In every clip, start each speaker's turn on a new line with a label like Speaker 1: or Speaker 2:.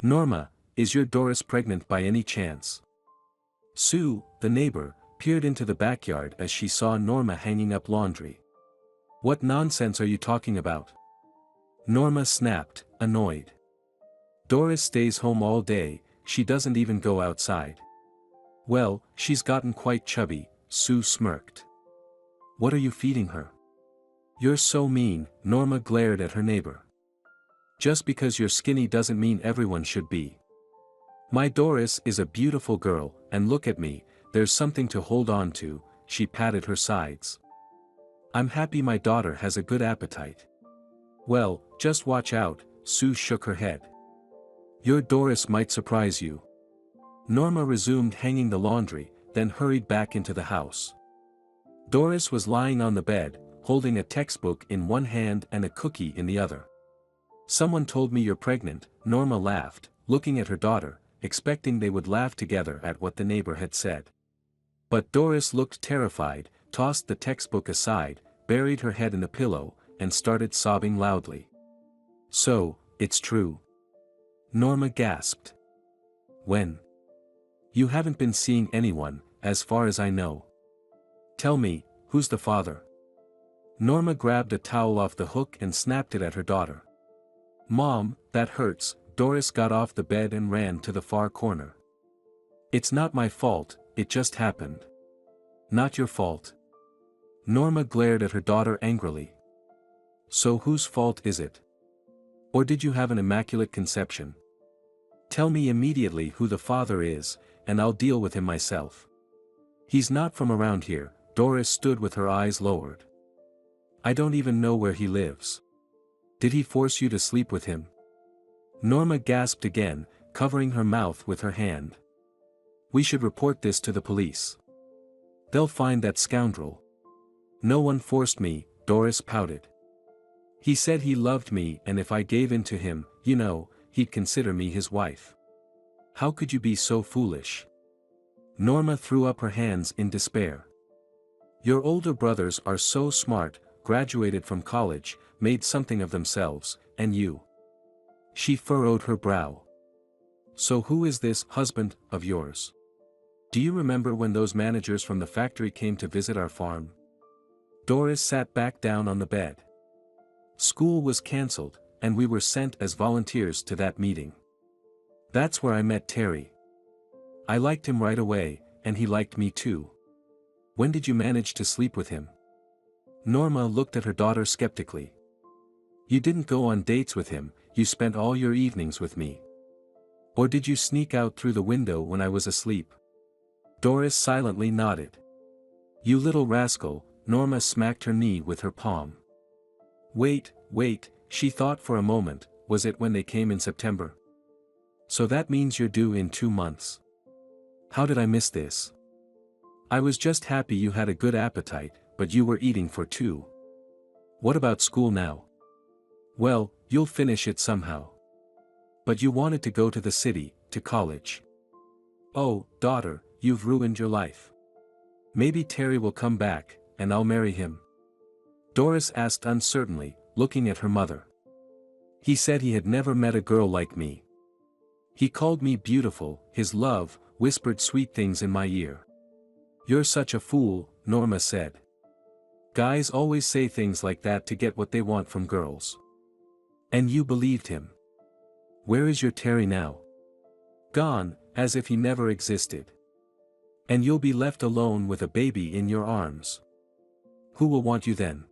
Speaker 1: Norma, is your Doris pregnant by any chance? Sue, the neighbor, peered into the backyard as she saw Norma hanging up laundry. What nonsense are you talking about? Norma snapped, annoyed. Doris stays home all day, she doesn't even go outside. Well, she's gotten quite chubby, Sue smirked. What are you feeding her? You're so mean, Norma glared at her neighbor. Just because you're skinny doesn't mean everyone should be. My Doris is a beautiful girl, and look at me, there's something to hold on to, she patted her sides. I'm happy my daughter has a good appetite. Well, just watch out, Sue shook her head. Your Doris might surprise you. Norma resumed hanging the laundry, then hurried back into the house. Doris was lying on the bed, holding a textbook in one hand and a cookie in the other. Someone told me you're pregnant, Norma laughed, looking at her daughter, expecting they would laugh together at what the neighbor had said. But Doris looked terrified, tossed the textbook aside, buried her head in the pillow, and started sobbing loudly. So, it's true. Norma gasped. When? You haven't been seeing anyone, as far as I know. Tell me, who's the father? Norma grabbed a towel off the hook and snapped it at her daughter. Mom, that hurts, Doris got off the bed and ran to the far corner. It's not my fault, it just happened. Not your fault. Norma glared at her daughter angrily. So whose fault is it? Or did you have an immaculate conception? Tell me immediately who the father is, and I'll deal with him myself. He's not from around here, Doris stood with her eyes lowered. I don't even know where he lives. Did he force you to sleep with him? Norma gasped again, covering her mouth with her hand. We should report this to the police. They'll find that scoundrel. No one forced me, Doris pouted. He said he loved me and if I gave in to him, you know, he'd consider me his wife. How could you be so foolish? Norma threw up her hands in despair. Your older brothers are so smart, graduated from college, made something of themselves, and you. She furrowed her brow. So who is this husband of yours? Do you remember when those managers from the factory came to visit our farm? Doris sat back down on the bed. School was cancelled, and we were sent as volunteers to that meeting. That's where I met Terry. I liked him right away, and he liked me too. When did you manage to sleep with him? Norma looked at her daughter skeptically. You didn't go on dates with him, you spent all your evenings with me. Or did you sneak out through the window when I was asleep? Doris silently nodded. You little rascal, Norma smacked her knee with her palm. Wait, she thought for a moment, was it when they came in September? So that means you're due in 2 months. How did I miss this? I was just happy you had a good appetite, but you were eating for 2. What about school now? Well, you'll finish it somehow. But you wanted to go to the city, to college. Oh, daughter, you've ruined your life. Maybe Terry will come back, and I'll marry him. Doris asked uncertainly, looking at her mother. He said he had never met a girl like me. He called me beautiful, his love, whispered sweet things in my ear. You're such a fool, Norma said. Guys always say things like that to get what they want from girls. And you believed him. Where is your Terry now? Gone, as if he never existed. And you'll be left alone with a baby in your arms. Who will want you then?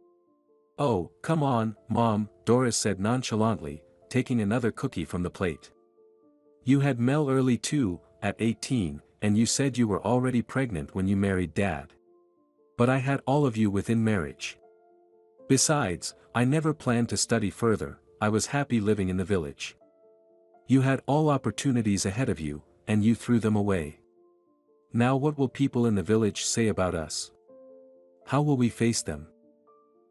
Speaker 1: Oh, come on, Mom, Doris said nonchalantly, taking another cookie from the plate. You had Mel early too, at 18, and you said you were already pregnant when you married Dad. But I had all of you within marriage. Besides, I never planned to study further, I was happy living in the village. You had all opportunities ahead of you, and you threw them away. Now what will people in the village say about us? How will we face them?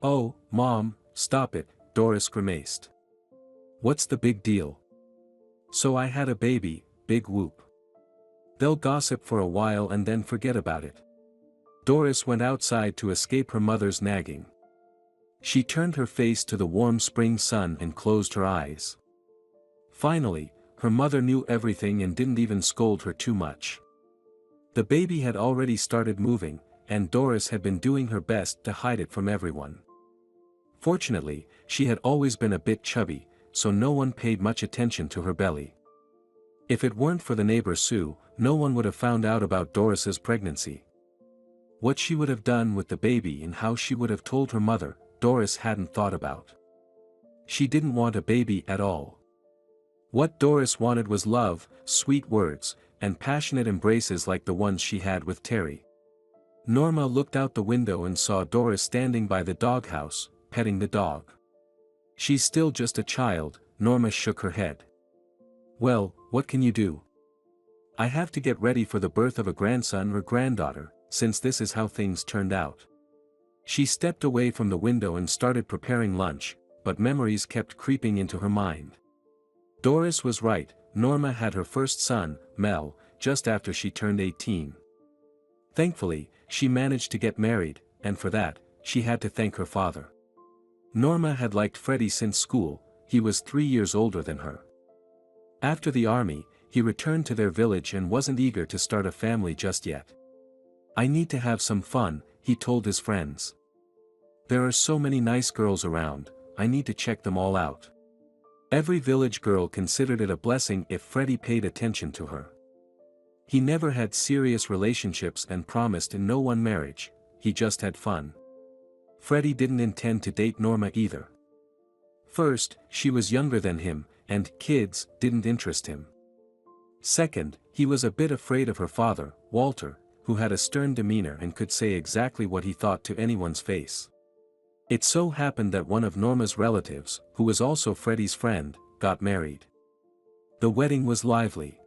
Speaker 1: Oh, Mom, stop it, Doris grimaced. What's the big deal? So I had a baby, big whoop. They'll gossip for a while and then forget about it. Doris went outside to escape her mother's nagging. She turned her face to the warm spring sun and closed her eyes. Finally, her mother knew everything and didn't even scold her too much. The baby had already started moving, and Doris had been doing her best to hide it from everyone. Fortunately, she had always been a bit chubby, so no one paid much attention to her belly. If it weren't for the neighbor Sue, no one would have found out about Doris's pregnancy. What she would have done with the baby and how she would have told her mother, Doris hadn't thought about. She didn't want a baby at all. What Doris wanted was love, sweet words, and passionate embraces like the ones she had with Terry. Norma looked out the window and saw Doris standing by the doghouse, petting the dog. "She's still just a child," Norma shook her head. "Well, what can you do? I have to get ready for the birth of a grandson or granddaughter, since this is how things turned out." She stepped away from the window and started preparing lunch, but memories kept creeping into her mind. Doris was right, Norma had her first son, Mel, just after she turned 18. Thankfully, she managed to get married, and for that, she had to thank her father. Norma had liked Freddie since school, he was 3 years older than her. After the army, he returned to their village and wasn't eager to start a family just yet. "I need to have some fun," he told his friends. "There are so many nice girls around, I need to check them all out." Every village girl considered it a blessing if Freddie paid attention to her. He never had serious relationships and promised no one marriage, he just had fun. Freddie didn't intend to date Norma either. First, she was younger than him, and kids didn't interest him. Second, he was a bit afraid of her father, Walter, who had a stern demeanor and could say exactly what he thought to anyone's face. It so happened that one of Norma's relatives, who was also Freddie's friend, got married. The wedding was lively.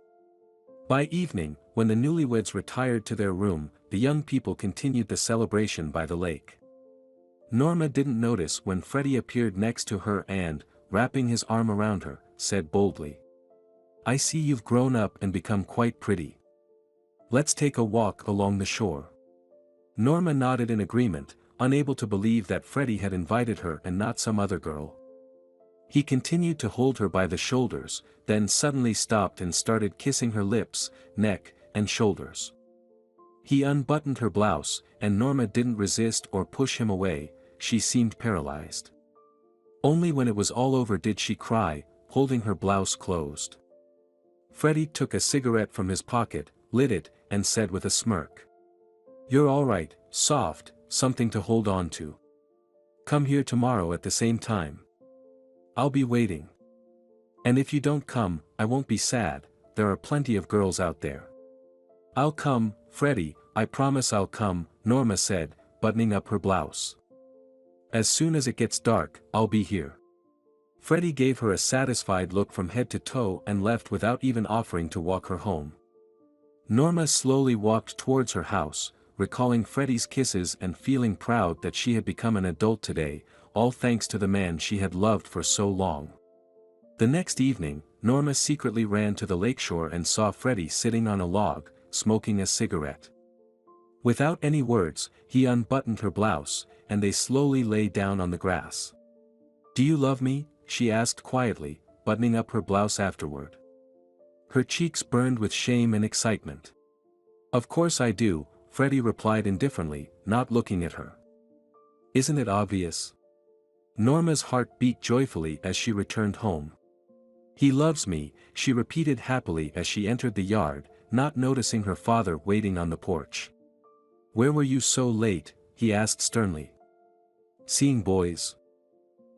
Speaker 1: By evening, when the newlyweds retired to their room, the young people continued the celebration by the lake. Norma didn't notice when Freddie appeared next to her and, wrapping his arm around her, said boldly, "I see you've grown up and become quite pretty. Let's take a walk along the shore." Norma nodded in agreement, unable to believe that Freddie had invited her and not some other girl. He continued to hold her by the shoulders, then suddenly stopped and started kissing her lips, neck, and shoulders. He unbuttoned her blouse, and Norma didn't resist or push him away, she seemed paralyzed. Only when it was all over did she cry, holding her blouse closed. Freddie took a cigarette from his pocket, lit it, and said with a smirk, "You're all right, soft, something to hold on to. Come here tomorrow at the same time. I'll be waiting. And if you don't come, I won't be sad, there are plenty of girls out there." "I'll come, Freddie, I promise I'll come," Norma said, buttoning up her blouse. "As soon as it gets dark, I'll be here." Freddie gave her a satisfied look from head to toe and left without even offering to walk her home. Norma slowly walked towards her house, recalling Freddie's kisses and feeling proud that she had become an adult today, all thanks to the man she had loved for so long. The next evening, Norma secretly ran to the lakeshore and saw Freddie sitting on a log, smoking a cigarette. Without any words, he unbuttoned her blouse, and they slowly lay down on the grass. "Do you love me?" she asked quietly, buttoning up her blouse afterward. Her cheeks burned with shame and excitement. "Of course I do," Freddie replied indifferently, not looking at her. "Isn't it obvious?" Norma's heart beat joyfully as she returned home. "He loves me," she repeated happily as she entered the yard, not noticing her father waiting on the porch. "Where were you so late?" he asked sternly. "Seeing boys?"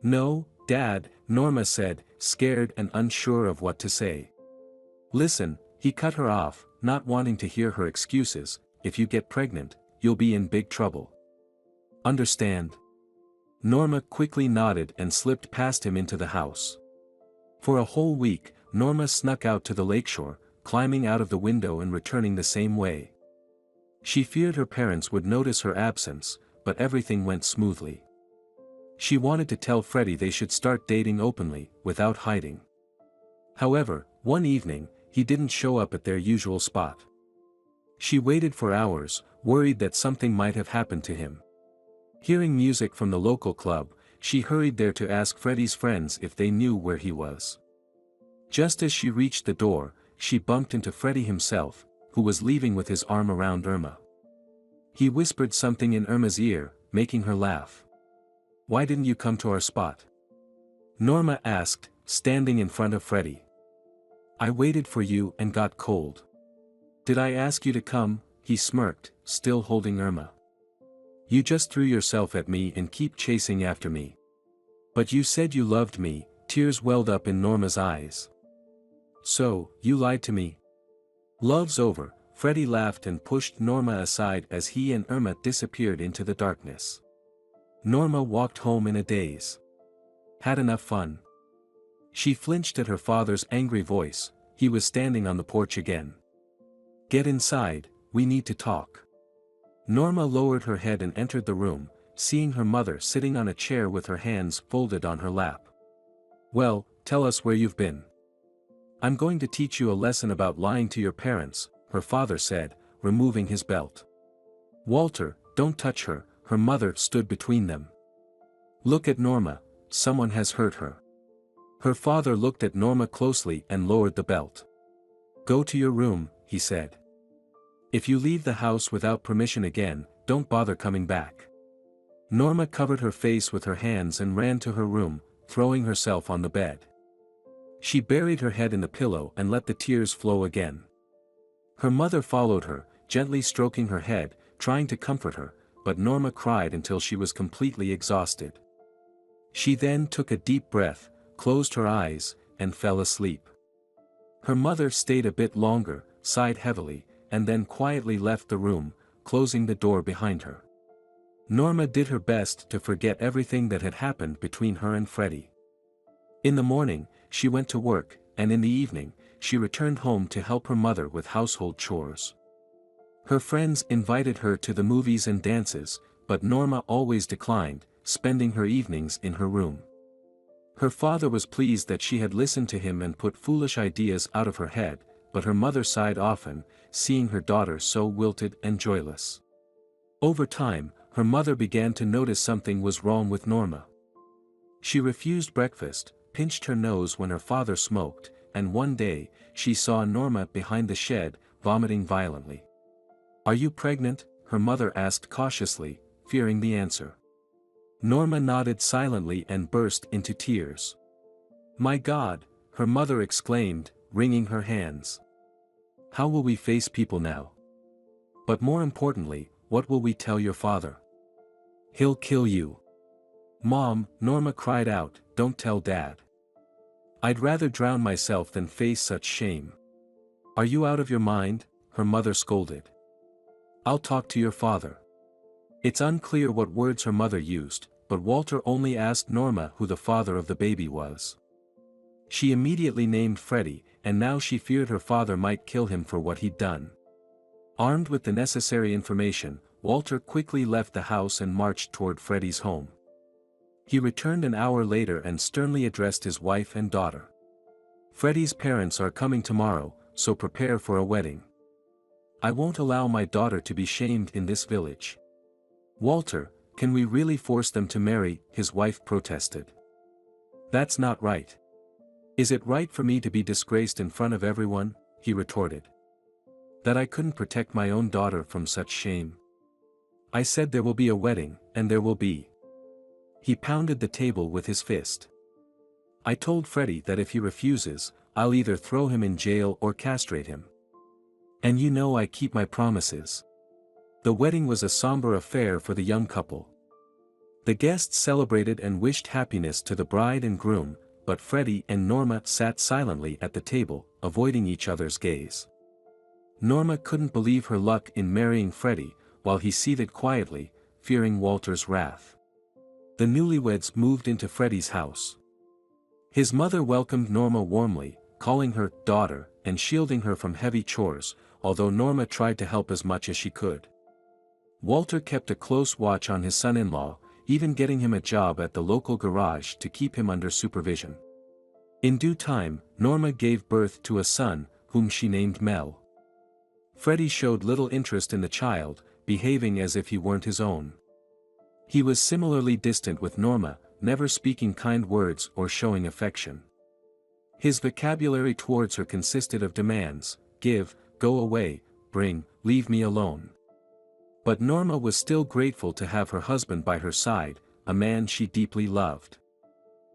Speaker 1: "No, Dad," Norma said, scared and unsure of what to say. "Listen," he cut her off, not wanting to hear her excuses, "if you get pregnant, you'll be in big trouble. Understand?" Norma quickly nodded and slipped past him into the house. For a whole week, Norma snuck out to the lakeshore, climbing out of the window and returning the same way. She feared her parents would notice her absence, but everything went smoothly. She wanted to tell Freddie they should start dating openly, without hiding. However, one evening, he didn't show up at their usual spot. She waited for hours, worried that something might have happened to him. Hearing music from the local club, she hurried there to ask Freddie's friends if they knew where he was. Just as she reached the door, she bumped into Freddie himself, who was leaving with his arm around Irma. He whispered something in Irma's ear, making her laugh. "Why didn't you come to our spot?" Norma asked, standing in front of Freddie. "I waited for you and got cold." "Did I ask you to come?" he smirked, still holding Irma. "You just threw yourself at me and keep chasing after me. But you said you loved me." Tears welled up in Norma's eyes. "So, you lied to me?" "Love's over," Freddie laughed and pushed Norma aside as he and Irma disappeared into the darkness. Norma walked home in a daze. Had enough fun? She flinched at her father's angry voice. He was standing on the porch again. "Get inside, we need to talk." Norma lowered her head and entered the room, seeing her mother sitting on a chair with her hands folded on her lap. "Well, tell us where you've been." "I'm going to teach you a lesson about lying to your parents," her father said, removing his belt. "Walter, don't touch her," her mother stood between them. "Look at Norma, someone has hurt her." Her father looked at Norma closely and lowered the belt. "Go to your room," he said. "If you leave the house without permission again, don't bother coming back." Norma covered her face with her hands and ran to her room, throwing herself on the bed. She buried her head in the pillow and let the tears flow again. Her mother followed her, gently stroking her head, trying to comfort her, but Norma cried until she was completely exhausted. She then took a deep breath, closed her eyes, and fell asleep. Her mother stayed a bit longer, sighed heavily, and then quietly left the room, closing the door behind her. Norma did her best to forget everything that had happened between her and Freddie. In the morning, she went to work, and in the evening, she returned home to help her mother with household chores. Her friends invited her to the movies and dances, but Norma always declined, spending her evenings in her room. Her father was pleased that she had listened to him and put foolish ideas out of her head, but her mother sighed often, seeing her daughter so wilted and joyless. Over time, her mother began to notice something was wrong with Norma. She refused breakfast, pinched her nose when her father smoked, and one day, she saw Norma behind the shed, vomiting violently. "Are you pregnant?" her mother asked cautiously, fearing the answer. Norma nodded silently and burst into tears. "My God!" her mother exclaimed, wringing her hands. "How will we face people now? But more importantly, what will we tell your father? He'll kill you." "Mom," Norma cried out, "don't tell Dad. I'd rather drown myself than face such shame." "Are you out of your mind?" her mother scolded. "I'll talk to your father." It's unclear what words her mother used, but Walter only asked Norma who the father of the baby was. She immediately named Freddie, and now she feared her father might kill him for what he'd done. Armed with the necessary information, Walter quickly left the house and marched toward Freddie's home. He returned an hour later and sternly addressed his wife and daughter. "Freddie's parents are coming tomorrow, so prepare for a wedding. I won't allow my daughter to be shamed in this village." "Walter, can we really force them to marry?" his wife protested. "That's not right." "Is it right for me to be disgraced in front of everyone?" he retorted. "That I couldn't protect my own daughter from such shame? I said there will be a wedding, and there will be." He pounded the table with his fist. "I told Freddie that if he refuses, I'll either throw him in jail or castrate him. And you know I keep my promises." The wedding was a somber affair for the young couple. The guests celebrated and wished happiness to the bride and groom, but Freddie and Norma sat silently at the table, avoiding each other's gaze. Norma couldn't believe her luck in marrying Freddie, while he seethed quietly, fearing Walter's wrath. The newlyweds moved into Freddie's house. His mother welcomed Norma warmly, calling her daughter and shielding her from heavy chores, although Norma tried to help as much as she could. Walter kept a close watch on his son-in-law, even getting him a job at the local garage to keep him under supervision. In due time, Norma gave birth to a son, whom she named Mel. Freddie showed little interest in the child, behaving as if he weren't his own. He was similarly distant with Norma, never speaking kind words or showing affection. His vocabulary towards her consisted of demands: give, go away, bring, leave me alone. But Norma was still grateful to have her husband by her side, a man she deeply loved.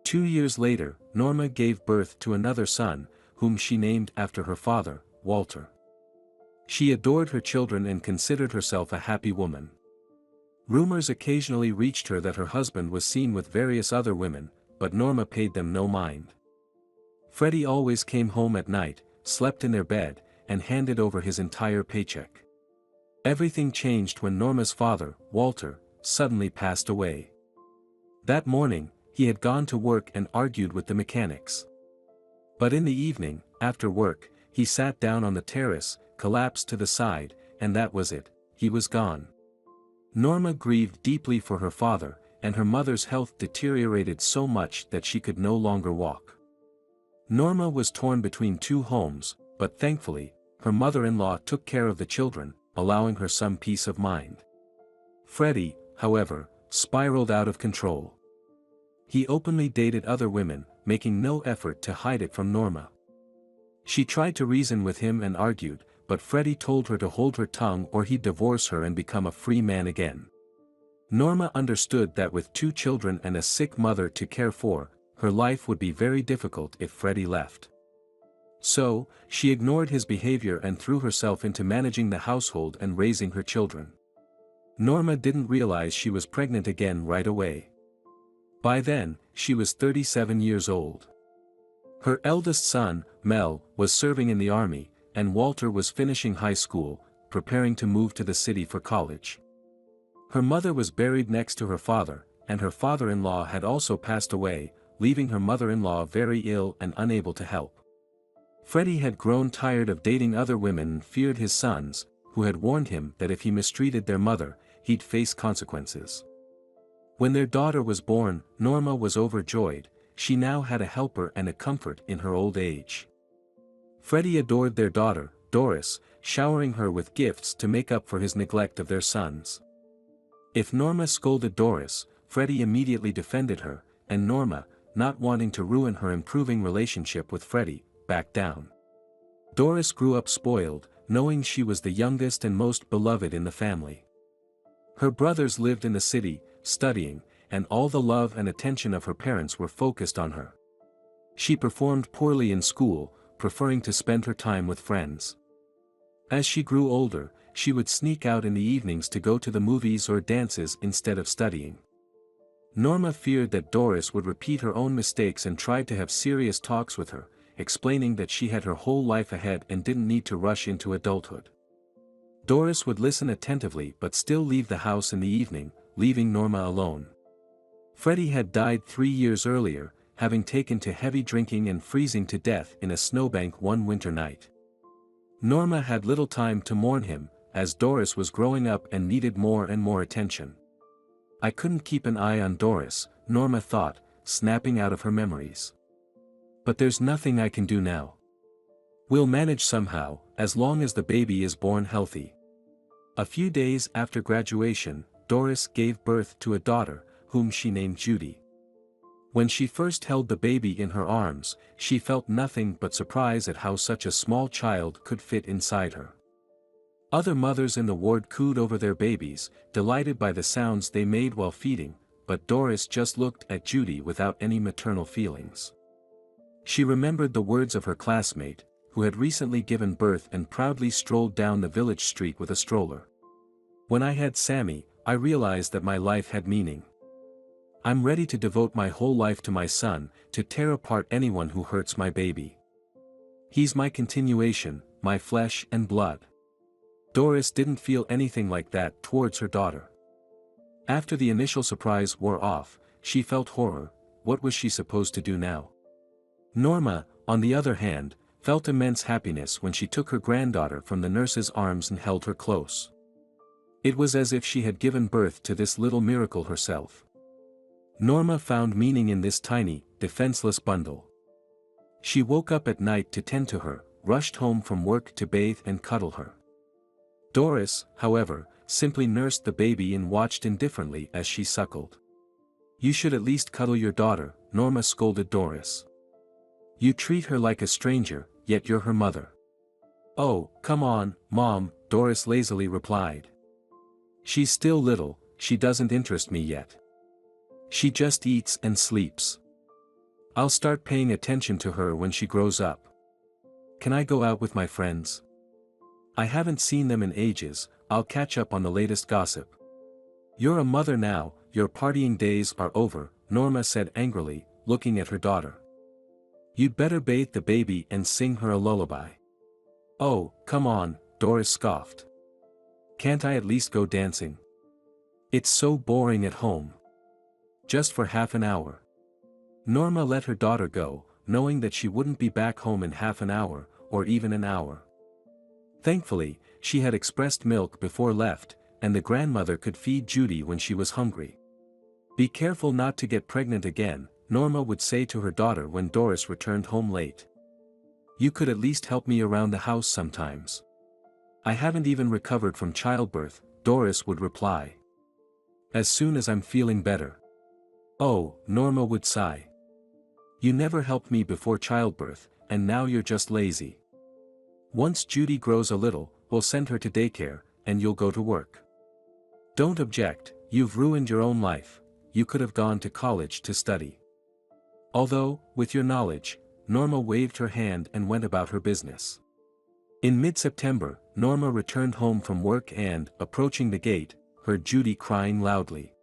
Speaker 1: 2 years later, Norma gave birth to another son, whom she named after her father, Walter. She adored her children and considered herself a happy woman. Rumors occasionally reached her that her husband was seen with various other women, but Norma paid them no mind. Freddie always came home at night, slept in their bed, and handed over his entire paycheck. Everything changed when Norma's father, Walter, suddenly passed away. That morning, he had gone to work and argued with the mechanics. But in the evening, after work, he sat down on the terrace, collapsed to the side, and that was it, he was gone. Norma grieved deeply for her father, and her mother's health deteriorated so much that she could no longer walk. Norma was torn between two homes, but thankfully, her mother-in-law took care of the children, allowing her some peace of mind. Freddie, however, spiraled out of control. He openly dated other women, making no effort to hide it from Norma. She tried to reason with him and argued, but Freddie told her to hold her tongue or he'd divorce her and become a free man again. Norma understood that with 2 children and a sick mother to care for, her life would be very difficult if Freddie left. So, she ignored his behavior and threw herself into managing the household and raising her children. Norma didn't realize she was pregnant again right away. By then, she was 37 years old. Her eldest son, Mel, was serving in the army, and Walter was finishing high school, preparing to move to the city for college. Her mother was buried next to her father, and her father-in-law had also passed away, leaving her mother-in-law very ill and unable to help. Freddie had grown tired of dating other women and feared his sons, who had warned him that if he mistreated their mother, he'd face consequences. When their daughter was born, Norma was overjoyed. She now had a helper and a comfort in her old age. Freddie adored their daughter, Doris, showering her with gifts to make up for his neglect of their sons. If Norma scolded Doris, Freddie immediately defended her, and Norma, not wanting to ruin her improving relationship with Freddie, backed down. Doris grew up spoiled, knowing she was the youngest and most beloved in the family. Her brothers lived in the city, studying, and all the love and attention of her parents were focused on her. She performed poorly in school, preferring to spend her time with friends. As she grew older, she would sneak out in the evenings to go to the movies or dances instead of studying. Norma feared that Doris would repeat her own mistakes and tried to have serious talks with her, explaining that she had her whole life ahead and didn't need to rush into adulthood. Doris would listen attentively but still leave the house in the evening, leaving Norma alone. Freddie had died 3 years earlier, having taken to heavy drinking and freezing to death in a snowbank one winter night. Norma had little time to mourn him, as Doris was growing up and needed more and more attention. I couldn't keep an eye on Doris, Norma thought, snapping out of her memories. But there's nothing I can do now. We'll manage somehow, as long as the baby is born healthy. A few days after graduation, Doris gave birth to a daughter, whom she named Judy. When she first held the baby in her arms, she felt nothing but surprise at how such a small child could fit inside her. Other mothers in the ward cooed over their babies, delighted by the sounds they made while feeding, but Doris just looked at Judy without any maternal feelings. She remembered the words of her classmate, who had recently given birth and proudly strolled down the village street with a stroller. When I had Sammy, I realized that my life had meaning. I'm ready to devote my whole life to my son, to tear apart anyone who hurts my baby. He's my continuation, my flesh and blood. Doris didn't feel anything like that towards her daughter. After the initial surprise wore off, she felt horror. What was she supposed to do now? Norma, on the other hand, felt immense happiness when she took her granddaughter from the nurse's arms and held her close. It was as if she had given birth to this little miracle herself. Norma found meaning in this tiny, defenseless bundle. She woke up at night to tend to her, rushed home from work to bathe and cuddle her. Doris, however, simply nursed the baby and watched indifferently as she suckled. You should at least cuddle your daughter, Norma scolded Doris. You treat her like a stranger, yet you're her mother. Oh, come on, Mom, Doris lazily replied. She's still little, she doesn't interest me yet. She just eats and sleeps. I'll start paying attention to her when she grows up. Can I go out with my friends? I haven't seen them in ages, I'll catch up on the latest gossip. You're a mother now, your partying days are over, Norma said angrily, looking at her daughter. You'd better bathe the baby and sing her a lullaby. Oh, come on, Doris scoffed. Can't I at least go dancing? It's so boring at home. Just for half an hour. Norma let her daughter go, knowing that she wouldn't be back home in half an hour, or even an hour. Thankfully, she had expressed milk before left, and the grandmother could feed Judy when she was hungry. Be careful not to get pregnant again, Norma would say to her daughter when Doris returned home late. You could at least help me around the house sometimes. I haven't even recovered from childbirth, Doris would reply. As soon as I'm feeling better. Oh, Norma would sigh. You never helped me before childbirth, and now you're just lazy. Once Judy grows a little, we'll send her to daycare, and you'll go to work. Don't object, you've ruined your own life, you could have gone to college to study. Although, with your knowledge, Norma waved her hand and went about her business. In mid-September, Norma returned home from work and, approaching the gate, heard Judy crying loudly.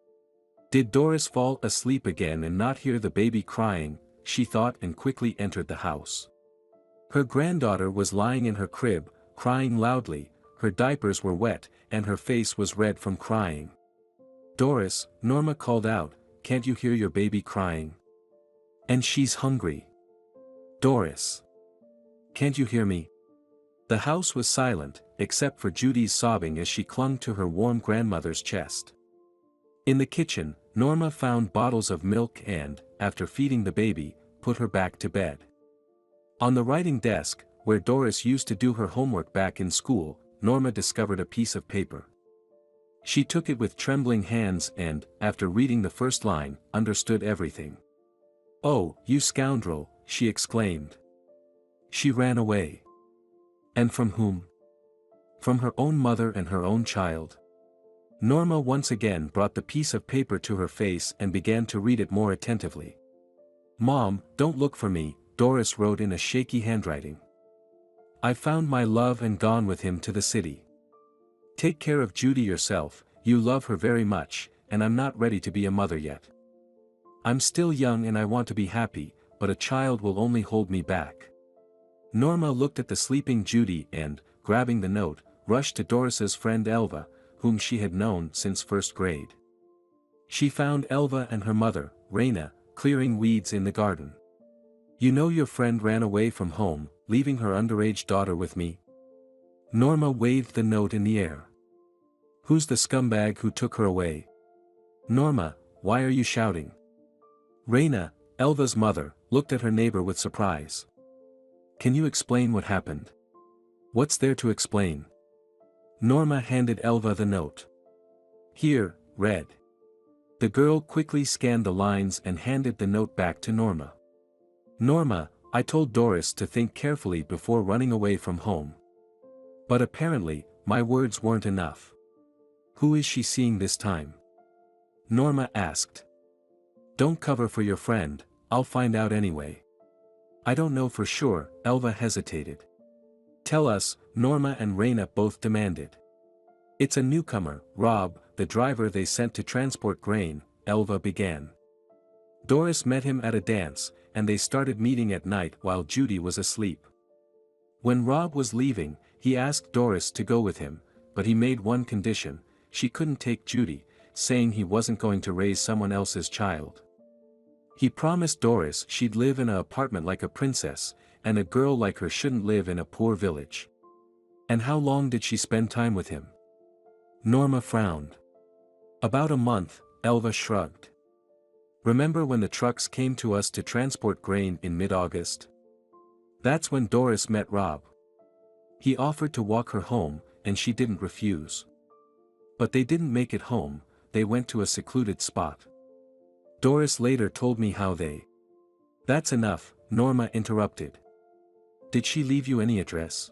Speaker 1: Did Doris fall asleep again and not hear the baby crying, she thought, and quickly entered the house. Her granddaughter was lying in her crib, crying loudly, her diapers were wet, and her face was red from crying. Doris, Norma called out, can't you hear your baby crying? And she's hungry. Doris. Can't you hear me? The house was silent, except for Judy's sobbing as she clung to her warm grandmother's chest. In the kitchen, Norma found bottles of milk and, after feeding the baby, put her back to bed. On the writing desk, where Doris used to do her homework back in school, Norma discovered a piece of paper. She took it with trembling hands and, after reading the first line, understood everything. Oh, you scoundrel, she exclaimed. She ran away. And from whom? From her own mother and her own child. Norma once again brought the piece of paper to her face and began to read it more attentively. Mom, don't look for me, Doris wrote in a shaky handwriting. I found my love and gone with him to the city. Take care of Judy yourself, you love her very much, and I'm not ready to be a mother yet. I'm still young and I want to be happy, but a child will only hold me back. Norma looked at the sleeping Judy and, grabbing the note, rushed to Doris's friend Elva, whom she had known since first grade. She found Elva and her mother, Raina, clearing weeds in the garden. You know your friend ran away from home, leaving her underage daughter with me? Norma waved the note in the air. Who's the scumbag who took her away? Norma, why are you shouting? Raina, Elva's mother, looked at her neighbor with surprise. Can you explain what happened? What's there to explain? Norma handed Elva the note. Here, read. The girl quickly scanned the lines and handed the note back to Norma. Norma, I told Doris to think carefully before running away from home. But apparently, my words weren't enough. Who is she seeing this time? Norma asked. Don't cover for your friend, I'll find out anyway. I don't know for sure, Elva hesitated. Tell us, Norma and Raina both demanded. It's a newcomer, Rob, the driver they sent to transport grain, Elva began. Doris met him at a dance, and they started meeting at night while Judy was asleep. When Rob was leaving, he asked Doris to go with him, but he made one condition: she couldn't take Judy, saying he wasn't going to raise someone else's child. He promised Doris she'd live in an apartment like a princess, and a girl like her shouldn't live in a poor village. And how long did she spend time with him? Norma frowned. About a month, Elva shrugged. Remember when the trucks came to us to transport grain in mid-August? That's when Doris met Rob. He offered to walk her home, and she didn't refuse. But they didn't make it home, they went to a secluded spot. Doris later told me how they... That's enough, Norma interrupted. Did she leave you any address?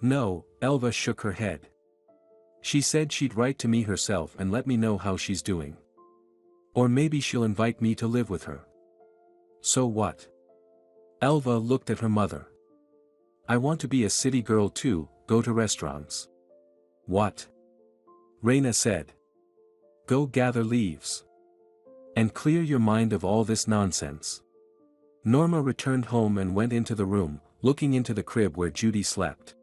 Speaker 1: No, Elva shook her head. She said she'd write to me herself and let me know how she's doing. Or maybe she'll invite me to live with her. So what? Elva looked at her mother. I want to be a city girl too, go to restaurants. What? Reina said. Go gather leaves. And clear your mind of all this nonsense. Norma returned home and went into the room, looking into the crib where Judy slept.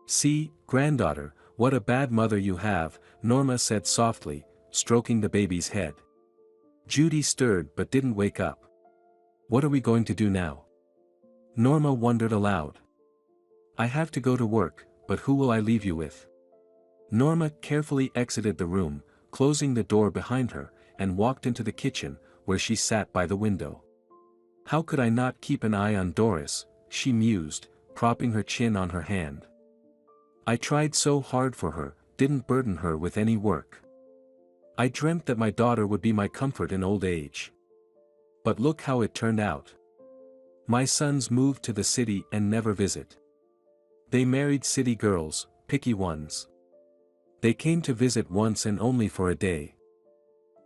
Speaker 1: See, granddaughter, what a bad mother you have, Norma said softly, stroking the baby's head. Judy stirred but didn't wake up. What are we going to do now? Norma wondered aloud. I have to go to work, but who will I leave you with? Norma carefully exited the room, closing the door behind her, and walked into the kitchen, where she sat by the window. How could I not keep an eye on Doris, she mused, propping her chin on her hand. I tried so hard for her, didn't burden her with any work. I dreamt that my daughter would be my comfort in old age. But look how it turned out. My sons moved to the city and never visit. They married city girls, picky ones. They came to visit once and only for a day.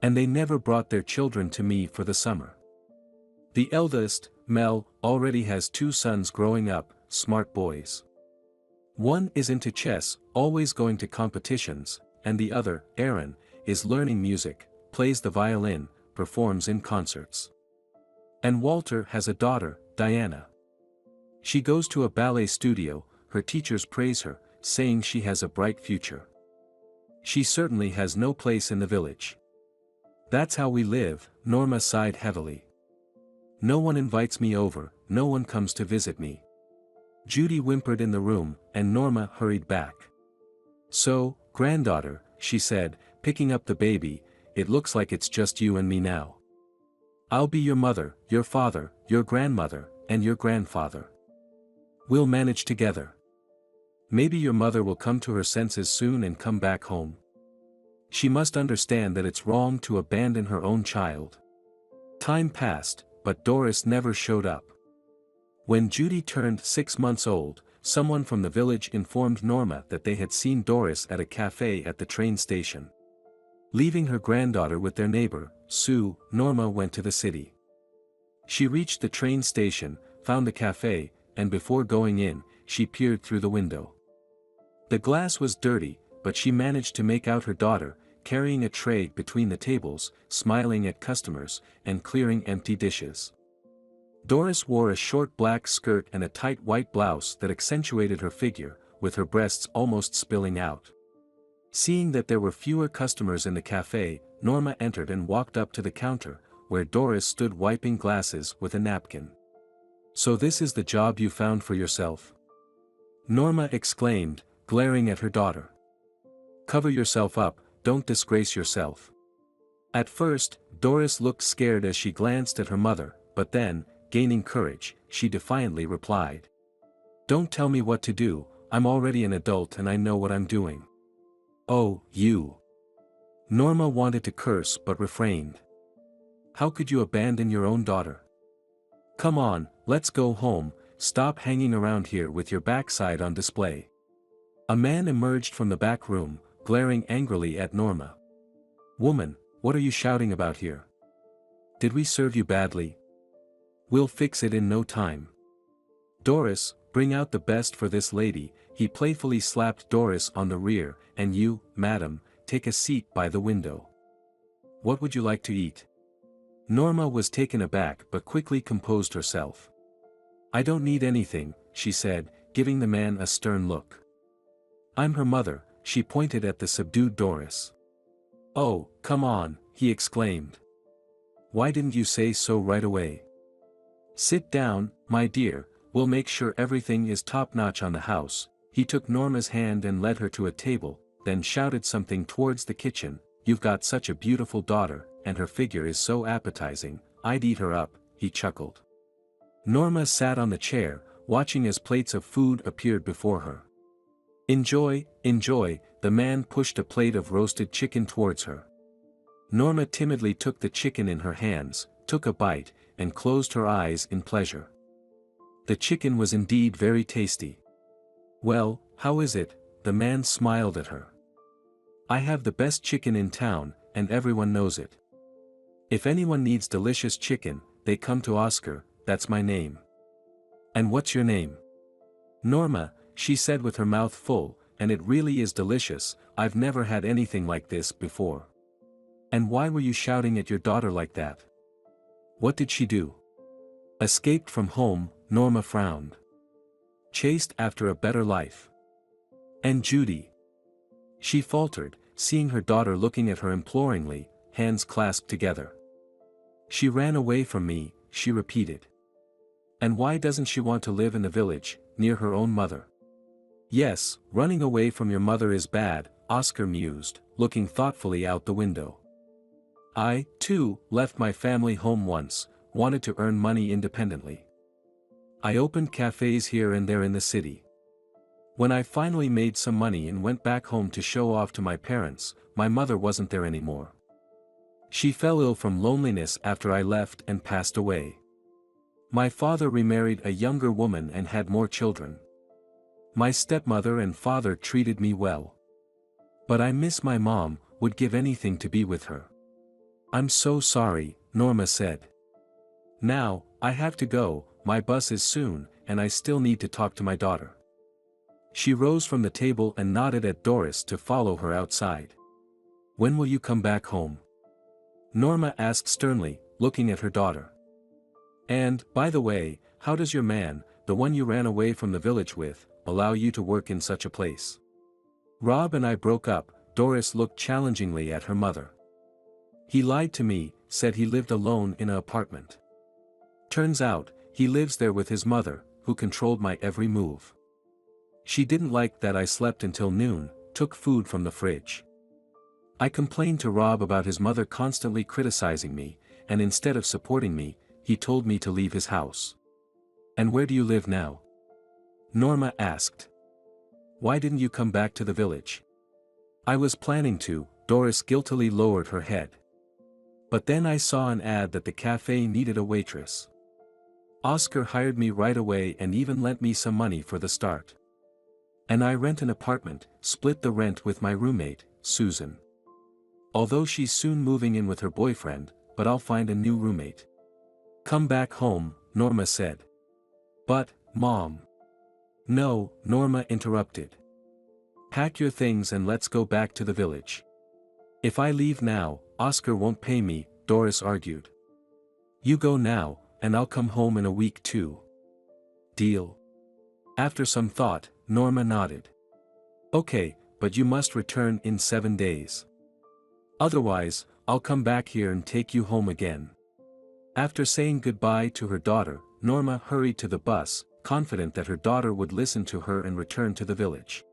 Speaker 1: And they never brought their children to me for the summer. The eldest, Mel, already has 2 sons growing up, smart boys. One is into chess, always going to competitions, and the other, Aaron, is learning music, plays the violin, performs in concerts. And Walter has a daughter, Diana. She goes to a ballet studio, her teachers praise her, saying she has a bright future. She certainly has no place in the village. That's how we live, Norma sighed heavily. No one invites me over, no one comes to visit me. Judy whimpered in the room, and Norma hurried back. So, granddaughter, she said, picking up the baby, it looks like it's just you and me now. I'll be your mother, your father, your grandmother, and your grandfather. We'll manage together. Maybe your mother will come to her senses soon and come back home. She must understand that it's wrong to abandon her own child. Time passed, but Doris never showed up. When Judy turned 6 months old, someone from the village informed Norma that they had seen Doris at a cafe at the train station. Leaving her granddaughter with their neighbor, Sue, Norma went to the city. She reached the train station, found the cafe, and before going in, she peered through the window. The glass was dirty, but she managed to make out her daughter, carrying a tray between the tables, smiling at customers, and clearing empty dishes. Doris wore a short black skirt and a tight white blouse that accentuated her figure, with her breasts almost spilling out. Seeing that there were fewer customers in the cafe, Norma entered and walked up to the counter, where Doris stood wiping glasses with a napkin. So this is the job you found for yourself? Norma exclaimed, glaring at her daughter. Cover yourself up, don't disgrace yourself. At first, Doris looked scared as she glanced at her mother, but then, gaining courage, she defiantly replied. Don't tell me what to do, I'm already an adult and I know what I'm doing. Oh, you. Norma wanted to curse but refrained. How could you abandon your own daughter? Come on, let's go home, stop hanging around here with your backside on display. A man emerged from the back room, glaring angrily at Norma. Woman, what are you shouting about here? Did we serve you badly? We'll fix it in no time. Doris, bring out the best for this lady, he playfully slapped Doris on the rear, and you, madam, take a seat by the window. What would you like to eat? Norma was taken aback but quickly composed herself. I don't need anything, she said, giving the man a stern look. I'm her mother, she pointed at the subdued Doris. Oh, come on, he exclaimed. Why didn't you say so right away? Sit down, my dear, we'll make sure everything is top-notch on the house. He took Norma's hand and led her to a table, then shouted something towards the kitchen. You've got such a beautiful daughter, and her figure is so appetizing, I'd eat her up, he chuckled. Norma sat on the chair, watching as plates of food appeared before her. Enjoy, enjoy, the man pushed a plate of roasted chicken towards her. Norma timidly took the chicken in her hands, took a bite, and closed her eyes in pleasure. The chicken was indeed very tasty. "Well, how is it?" the man smiled at her. "I have the best chicken in town, and everyone knows it. If anyone needs delicious chicken, they come to Oscar, that's my name." "And what's your name?" "Norma," she said with her mouth full, "and it really is delicious, I've never had anything like this before." "And why were you shouting at your daughter like that? What did she do?" "Escaped from home," Norma frowned. "Chased after a better life." "And Judy?" she faltered, seeing her daughter looking at her imploringly, hands clasped together. "She ran away from me," she repeated. "And why doesn't she want to live in the village, near her own mother?" "Yes, running away from your mother is bad," Oscar mused, looking thoughtfully out the window. "I, too, left my family home once, wanted to earn money independently. I opened cafes here and there in the city. When I finally made some money and went back home to show off to my parents, my mother wasn't there anymore. She fell ill from loneliness after I left and passed away. My father remarried a younger woman and had more children. My stepmother and father treated me well. But I miss my mom, would give anything to be with her." "I'm so sorry," Norma said. "Now, I have to go, my bus is soon, and I still need to talk to my daughter." She rose from the table and nodded at Doris to follow her outside. "When will you come back home?" Norma asked sternly, looking at her daughter. "And, by the way, how does your man, the one you ran away from the village with, allow you to work in such a place?" "Rob and I broke up," Doris looked challengingly at her mother. "He lied to me, said he lived alone in an apartment. Turns out, he lives there with his mother, who controlled my every move. She didn't like that I slept until noon, took food from the fridge. I complained to Rob about his mother constantly criticizing me, and instead of supporting me, he told me to leave his house." "And where do you live now?" Norma asked. "Why didn't you come back to the village?" "I was planning to," Doris guiltily lowered her head. "But then I saw an ad that the cafe needed a waitress. Oscar hired me right away and even lent me some money for the start. And I rent an apartment, split the rent with my roommate, Susan. Although she's soon moving in with her boyfriend, but I'll find a new roommate." "Come back home," Norma said. "But, Mom." "No," Norma interrupted. "Pack your things and let's go back to the village." "If I leave now, Oscar won't pay me," Doris argued. "You go now, and I'll come home in a week too. Deal?" After some thought, Norma nodded. "Okay, but you must return in 7 days. Otherwise, I'll come back here and take you home again." After saying goodbye to her daughter, Norma hurried to the bus, confident that her daughter would listen to her and return to the village.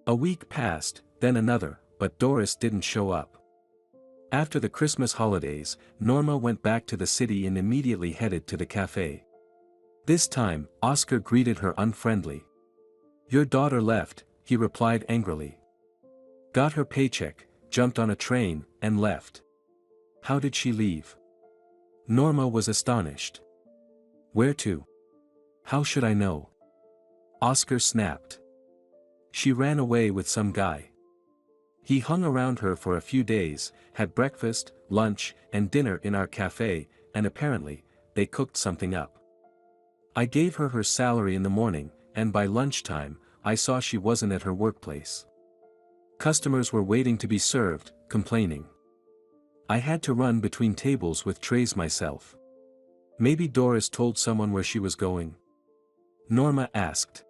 Speaker 1: A week passed, then another, but Doris didn't show up. After the Christmas holidays, Norma went back to the city and immediately headed to the cafe. This time, Oscar greeted her unfriendly. "Your daughter left," he replied angrily. "Got her paycheck, jumped on a train, and left." "How did she leave?" Norma was astonished. "Where to?" "How should I know?" Oscar snapped. "She ran away with some guy. He hung around her for a few days, had breakfast, lunch, and dinner in our cafe, and apparently, they cooked something up. I gave her her salary in the morning, and by lunchtime, I saw she wasn't at her workplace. Customers were waiting to be served, complaining. I had to run between tables with trays myself. Maybe Doris told someone where she was going?" Norma asked.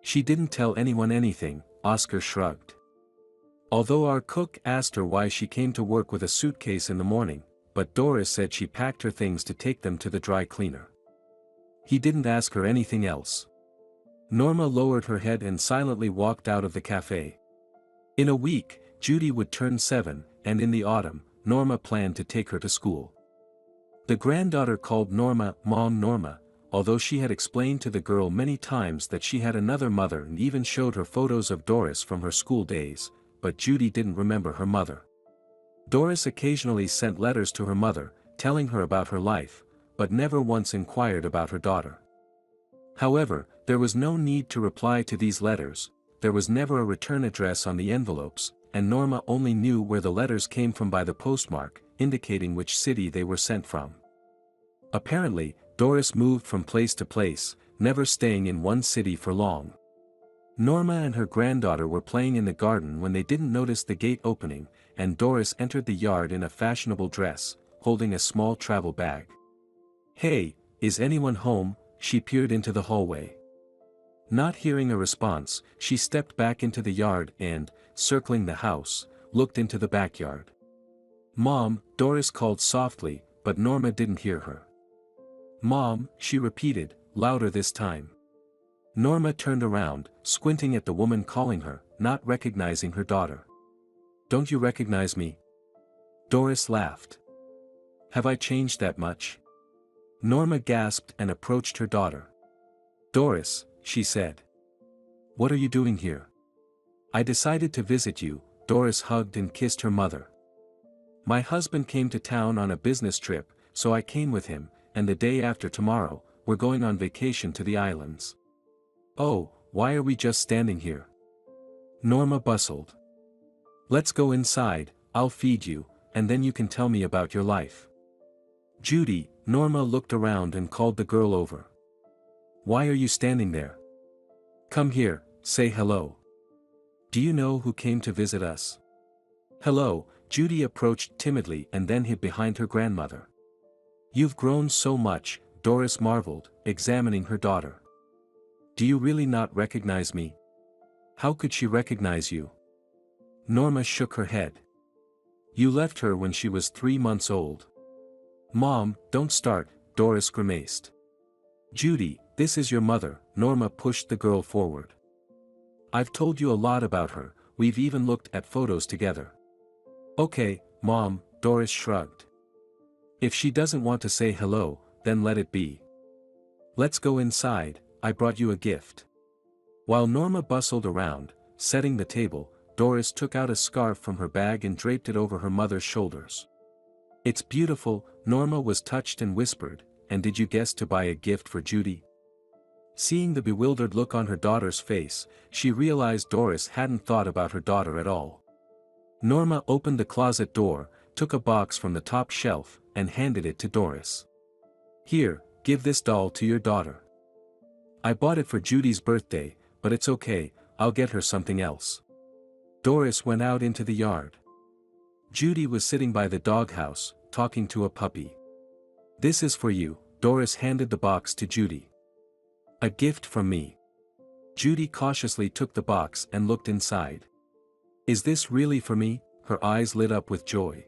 Speaker 1: "She didn't tell anyone anything," Oscar shrugged. "Although our cook asked her why she came to work with a suitcase in the morning, but Doris said she packed her things to take them to the dry cleaner. He didn't ask her anything else." Norma lowered her head and silently walked out of the cafe. In a week, Judy would turn 7, and in the autumn, Norma planned to take her to school. The granddaughter called Norma Mom Norma, although she had explained to the girl many times that she had another mother and even showed her photos of Doris from her school days, but Judy didn't remember her mother. Doris occasionally sent letters to her mother, telling her about her life, but never once inquired about her daughter. However, there was no need to reply to these letters, there was never a return address on the envelopes, and Norma only knew where the letters came from by the postmark, indicating which city they were sent from. Apparently, Doris moved from place to place, never staying in one city for long. Norma and her granddaughter were playing in the garden when they didn't notice the gate opening, and Doris entered the yard in a fashionable dress, holding a small travel bag. "Hey, is anyone home?" She peered into the hallway. Not hearing a response, she stepped back into the yard and, circling the house, looked into the backyard. "Mom," Doris called softly, but Norma didn't hear her. "Mom," she repeated, louder this time. Norma turned around, squinting at the woman calling her, not recognizing her daughter. "Don't you recognize me?" Doris laughed. "Have I changed that much?" Norma gasped and approached her daughter. "Doris," she said. "What are you doing here?" "I decided to visit you," Doris hugged and kissed her mother. "My husband came to town on a business trip, so I came with him, and the day after tomorrow, we're going on vacation to the islands." "Oh, why are we just standing here?" Norma bustled. "Let's go inside, I'll feed you, and then you can tell me about your life." "Judy," Norma looked around and called the girl over. "Why are you standing there? Come here, say hello. Do you know who came to visit us?" "Hello," Judy approached timidly and then hid behind her grandmother. "You've grown so much," Doris marveled, examining her daughter. "Do you really not recognize me? How could she recognize you?" Norma shook her head. "You left her when she was 3 months old." "Mom, don't start," Doris grimaced. "Judy, this is your mother," Norma pushed the girl forward. "I've told you a lot about her, we've even looked at photos together." "Okay, Mom," Doris shrugged. "If she doesn't want to say hello, then let it be. Let's go inside, I brought you a gift." While Norma bustled around, setting the table, Doris took out a scarf from her bag and draped it over her mother's shoulders. "It's beautiful," Norma was touched and whispered, "and did you guess to buy a gift for Judy?" Seeing the bewildered look on her daughter's face, she realized Doris hadn't thought about her daughter at all. Norma opened the closet door, took a box from the top shelf, and handed it to Doris. "Here, give this doll to your daughter. I bought it for Judy's birthday, but it's okay, I'll get her something else." Doris went out into the yard. Judy was sitting by the doghouse, talking to a puppy. "This is for you," Doris handed the box to Judy. "A gift from me." Judy cautiously took the box and looked inside. "Is this really for me?" Her eyes lit up with joy.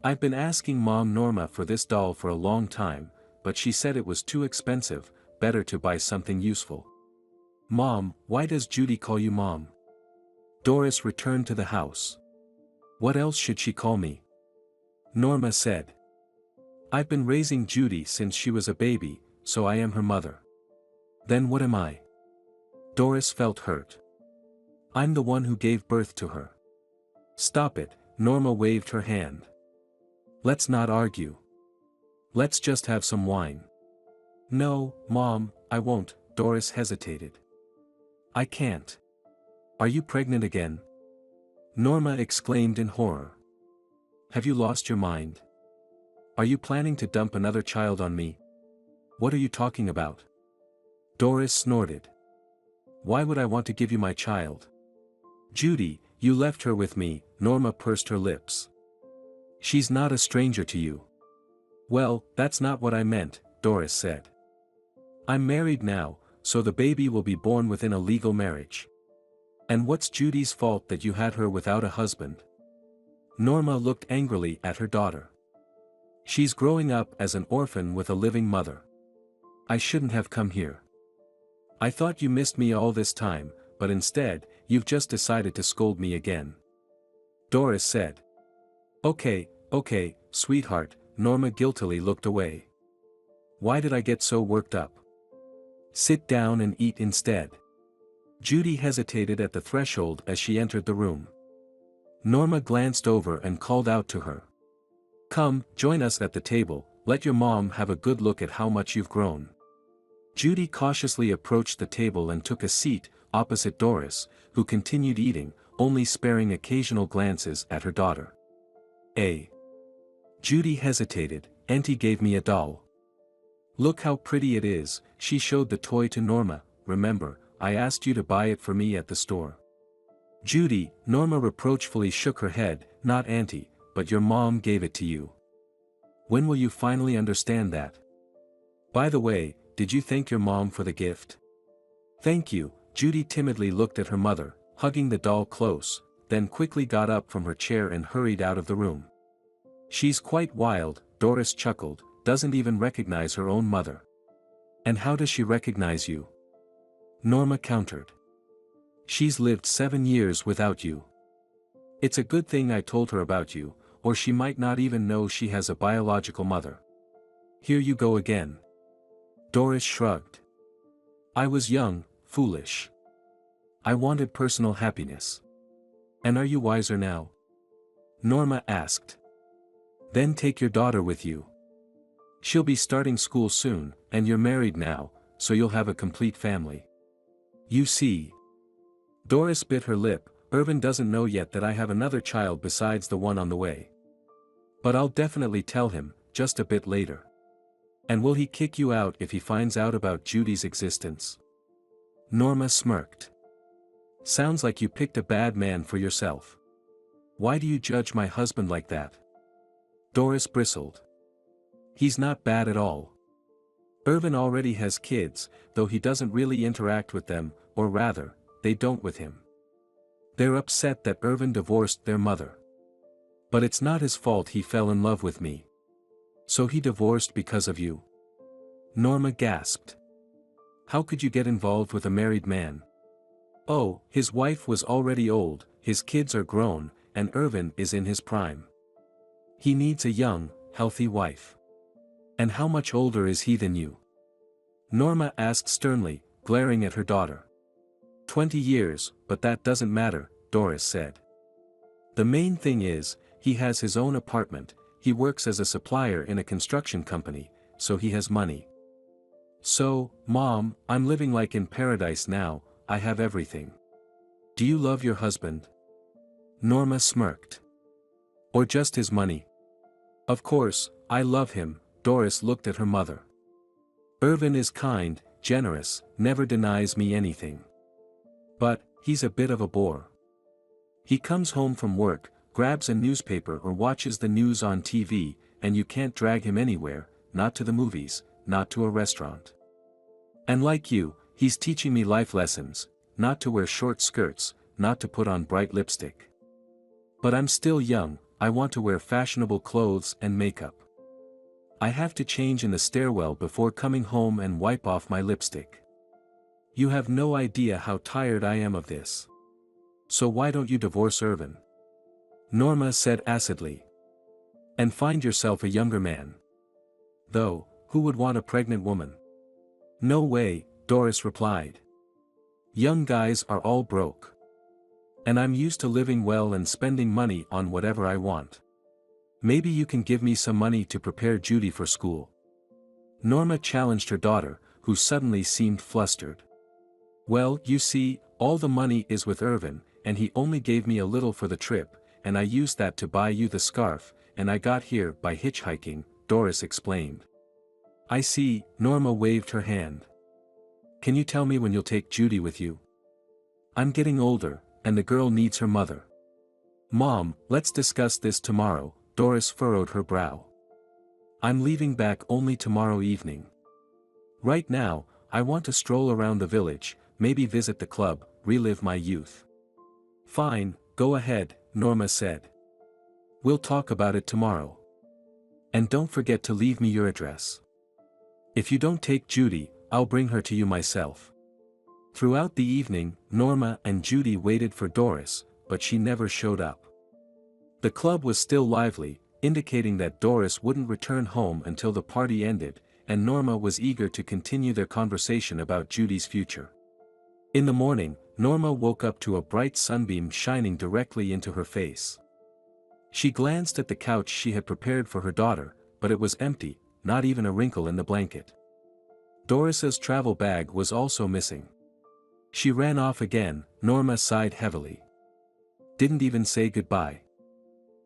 Speaker 1: "I've been asking Mom Norma for this doll for a long time, but she said it was too expensive, better to buy something useful." "Mom, why does Judy call you Mom?" Doris returned to the house. "What else should she call me?" Norma said. "I've been raising Judy since she was a baby, so I am her mother." "Then what am I?" Doris felt hurt. "I'm the one who gave birth to her." "Stop it," Norma waved her hand. "Let's not argue. Let's just have some wine." "No, Mom, I won't," Doris hesitated. "I can't." "Are you pregnant again?" Norma exclaimed in horror. "Have you lost your mind? Are you planning to dump another child on me? What are you talking about?" Doris snorted. "Why would I want to give you my child?" "Judy, you left her with me," Norma pursed her lips. "She's not a stranger to you." "Well, that's not what I meant," Doris said. "I'm married now, so the baby will be born within a legal marriage. And what's Judy's fault that you had her without a husband?" Norma looked angrily at her daughter. "She's growing up as an orphan with a living mother. I shouldn't have come here. I thought you missed me all this time, but instead, you've just decided to scold me again." Doris said. Okay, sweetheart," Norma guiltily looked away. "Why did I get so worked up? Sit down and eat instead." Judy hesitated at the threshold as she entered the room. Norma glanced over and called out to her. "Come, join us at the table, let your mom have a good look at how much you've grown. Judy cautiously approached the table and took a seat, opposite Doris, who continued eating, only sparing occasional glances at her daughter. Judy hesitated. Auntie gave me a doll. Look how pretty it is. She showed the toy to Norma. Remember, I asked you to buy it for me at the store. Judy, Norma reproachfully shook her head. Not Auntie, but your mom gave it to you. When will you finally understand that? By the way, did you thank your mom for the gift? Thank you. Judy timidly looked at her mother, hugging the doll close, then quickly got up from her chair and hurried out of the room. She's quite wild, Doris chuckled, doesn't even recognize her own mother. And how does she recognize you? Norma countered. She's lived 7 years without you. It's a good thing I told her about you, or she might not even know she has a biological mother. Here you go again. Doris shrugged. I was young, foolish. I wanted personal happiness. And are you wiser now? Norma asked. Then take your daughter with you. She'll be starting school soon, and you're married now, so you'll have a complete family. You see. Doris bit her lip. Irvin doesn't know yet that I have another child besides the one on the way. But I'll definitely tell him, just a bit later. And will he kick you out if he finds out about Judy's existence? Norma smirked. Sounds like you picked a bad man for yourself. Why do you judge my husband like that? Doris bristled. He's not bad at all. Irvin already has kids, though he doesn't really interact with them, or rather, they don't with him. They're upset that Irvin divorced their mother. But it's not his fault he fell in love with me. So he divorced because of you? Norma gasped. How could you get involved with a married man? Oh, his wife was already old, his kids are grown, and Irvin is in his prime. He needs a young, healthy wife. And how much older is he than you? Norma asked sternly, glaring at her daughter. 20 years, but that doesn't matter, Doris said. The main thing is, he has his own apartment, he works as a supplier in a construction company, so he has money. So, Mom, I'm living like in paradise now, I have everything. Do you love your husband? Norma smirked. Or just his money? Of course, I love him, Doris looked at her mother. Irvin is kind, generous, never denies me anything. But, he's a bit of a bore. He comes home from work, grabs a newspaper or watches the news on TV, and you can't drag him anywhere, not to the movies, not to a restaurant. And like you, he's teaching me life lessons, not to wear short skirts, not to put on bright lipstick. But I'm still young, I want to wear fashionable clothes and makeup. I have to change in the stairwell before coming home and wipe off my lipstick. You have no idea how tired I am of this. So why don't you divorce Irvin? Norma said acidly. And find yourself a younger man. Though, who would want a pregnant woman? No way, Doris replied. Young guys are all broke. And I'm used to living well and spending money on whatever I want. Maybe you can give me some money to prepare Judy for school. Norma challenged her daughter, who suddenly seemed flustered. Well, you see, all the money is with Irvin, and he only gave me a little for the trip, and I used that to buy you the scarf, and I got here by hitchhiking, Doris explained. I see, Norma waved her hand. Can you tell me when you'll take Judy with you? I'm getting older, and the girl needs her mother. Mom, let's discuss this tomorrow, Doris furrowed her brow. I'm leaving back only tomorrow evening. Right now, I want to stroll around the village, maybe visit the club, relive my youth. Fine, go ahead, Norma said. We'll talk about it tomorrow. And don't forget to leave me your address. If you don't take Judy, I'll bring her to you myself. Throughout the evening, Norma and Judy waited for Doris, but she never showed up. The club was still lively, indicating that Doris wouldn't return home until the party ended, and Norma was eager to continue their conversation about Judy's future. In the morning, Norma woke up to a bright sunbeam shining directly into her face. She glanced at the couch she had prepared for her daughter, but it was empty, not even a wrinkle in the blanket. Doris's travel bag was also missing. She ran off again. Norma sighed heavily. Didn't even say goodbye.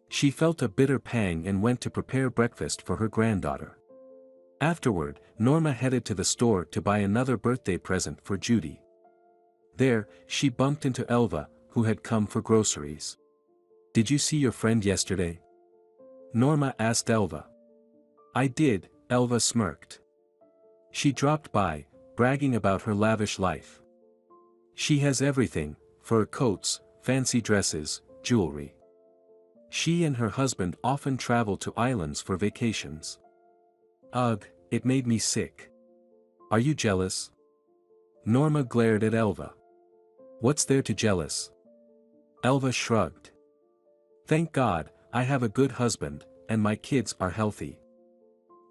Speaker 1: She felt a bitter pang and went to prepare breakfast for her granddaughter. Afterward, Norma headed to the store to buy another birthday present for Judy. There, she bumped into Elva, who had come for groceries. "Did you see your friend yesterday?" Norma asked Elva. "I did," Elva smirked. "She dropped by, bragging about her lavish life. She has everything: fur coats, fancy dresses, jewelry. She and her husband often travel to islands for vacations." "Ugh, it made me sick. Are you jealous?" Norma glared at Elva. "What's there to jealous?" Elva shrugged. "Thank God, I have a good husband, and my kids are healthy.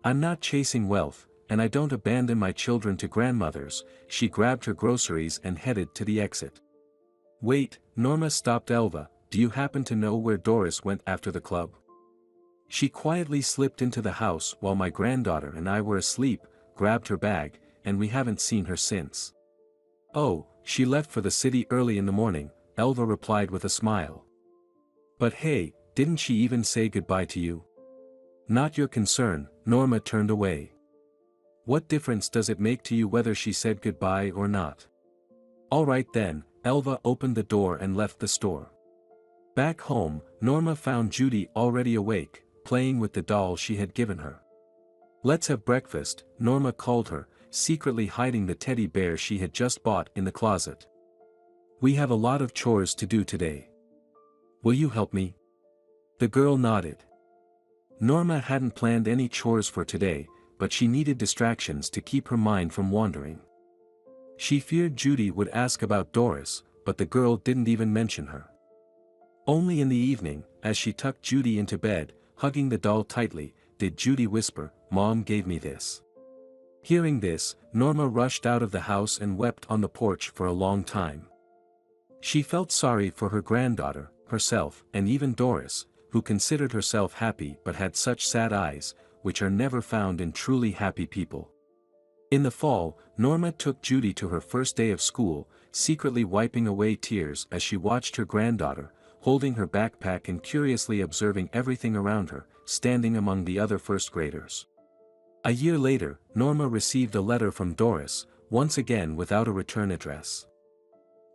Speaker 1: I'm not chasing wealth, and I don't abandon my children to grandmothers." She grabbed her groceries and headed to the exit. "Wait," Norma stopped Elva, "do you happen to know where Doris went after the club?" "She quietly slipped into the house while my granddaughter and I were asleep, grabbed her bag, and we haven't seen her since." "Oh, she left for the city early in the morning," Elva replied with a smile. "But hey, didn't she even say goodbye to you?" "Not your concern," Norma turned away. "What difference does it make to you whether she said goodbye or not?" "All right then." Elva opened the door and left the store. Back home, Norma found Judy already awake, playing with the doll she had given her. "Let's have breakfast," Norma called her, secretly hiding the teddy bear she had just bought in the closet. "We have a lot of chores to do today. Will you help me?" The girl nodded. Norma hadn't planned any chores for today, but she needed distractions to keep her mind from wandering. She feared Judy would ask about Doris, but the girl didn't even mention her. Only in the evening, as she tucked Judy into bed, hugging the doll tightly, did Judy whisper, "Mom gave me this." Hearing this, Norma rushed out of the house and wept on the porch for a long time. She felt sorry for her granddaughter, herself, and even Doris, who considered herself happy but had such sad eyes, which are never found in truly happy people. In the fall, Norma took Judy to her first day of school, secretly wiping away tears as she watched her granddaughter, holding her backpack and curiously observing everything around her, standing among the other first graders. A year later, Norma received a letter from Doris, once again without a return address.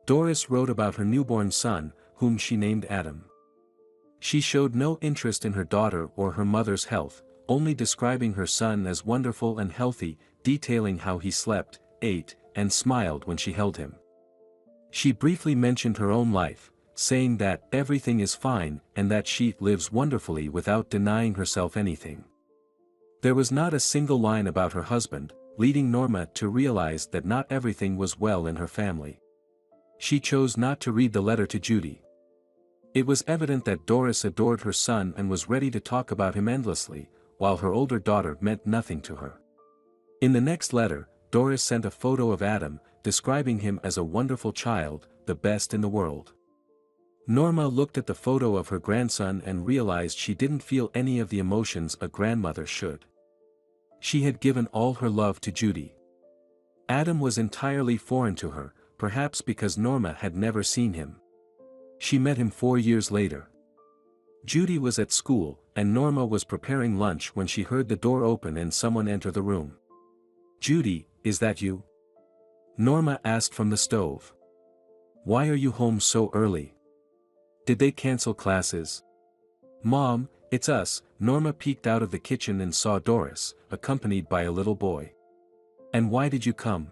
Speaker 1: Doris wrote about her newborn son, whom she named Adam. She showed no interest in her daughter or her mother's health, only describing her son as wonderful and healthy, detailing how he slept, ate, and smiled when she held him. She briefly mentioned her own life, saying that everything is fine and that she lives wonderfully without denying herself anything. There was not a single line about her husband, leading Norma to realize that not everything was well in her family. She chose not to read the letter to Judy. It was evident that Doris adored her son and was ready to talk about him endlessly, while her older daughter meant nothing to her. In the next letter, Doris sent a photo of Adam, describing him as a wonderful child, the best in the world. Norma looked at the photo of her grandson and realized she didn't feel any of the emotions a grandmother should. She had given all her love to Judy. Adam was entirely foreign to her, perhaps because Norma had never seen him. She met him 4 years later. Judy was at school, and Norma was preparing lunch when she heard the door open and someone enter the room. "Judy, is that you?" Norma asked from the stove. "Why are you home so early? Did they cancel classes?" "Mom, it's us." Norma peeked out of the kitchen and saw Doris, accompanied by a little boy. "And why did you come?"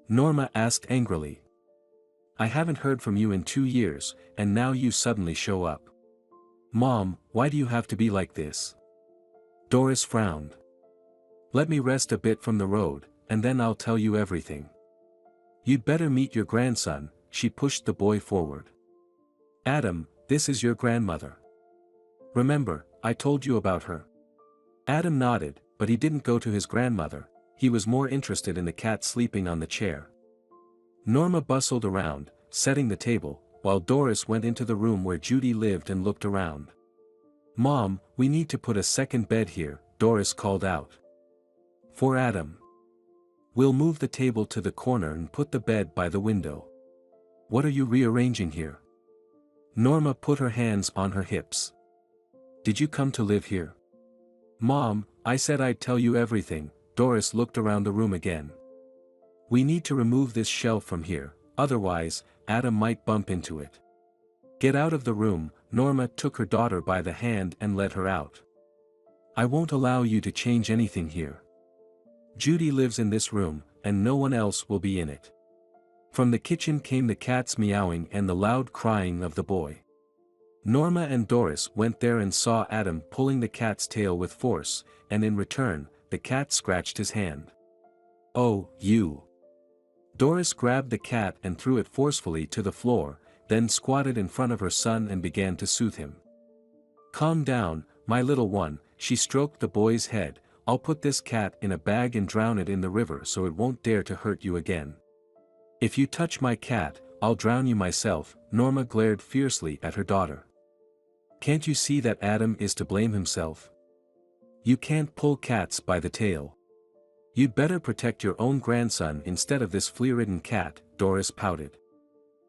Speaker 1: Norma asked angrily. "I haven't heard from you in 2 years, and now you suddenly show up." "Mom, why do you have to be like this?" Doris frowned. "Let me rest a bit from the road, and then I'll tell you everything. You'd better meet your grandson." She pushed the boy forward. "Adam, this is your grandmother. Remember, I told you about her." Adam nodded, but he didn't go to his grandmother. He was more interested in the cat sleeping on the chair. Norma bustled around, setting the table, while Doris went into the room where Judy lived and looked around. "Mom, we need to put a second bed here," Doris called out. For Adam. We'll move the table to the corner and put the bed by the window. What are you rearranging here? Norma put her hands on her hips. Did you come to live here? Mom, I said I'd tell you everything. Doris looked around the room again. We need to remove this shelf from here, otherwise, Adam might bump into it. Get out of the room. Norma took her daughter by the hand and led her out. I won't allow you to change anything here. Judy lives in this room, and no one else will be in it. From the kitchen came the cat's meowing and the loud crying of the boy. Norma and Doris went there and saw Adam pulling the cat's tail with force, and in return, the cat scratched his hand. Oh, you! Doris grabbed the cat and threw it forcefully to the floor, then squatted in front of her son and began to soothe him. Calm down, my little one, she stroked the boy's head. I'll put this cat in a bag and drown it in the river so it won't dare to hurt you again. If you touch my cat, I'll drown you myself. Norma glared fiercely at her daughter. Can't you see that Adam is to blame himself? You can't pull cats by the tail. You'd better protect your own grandson instead of this flea-ridden cat, Doris pouted.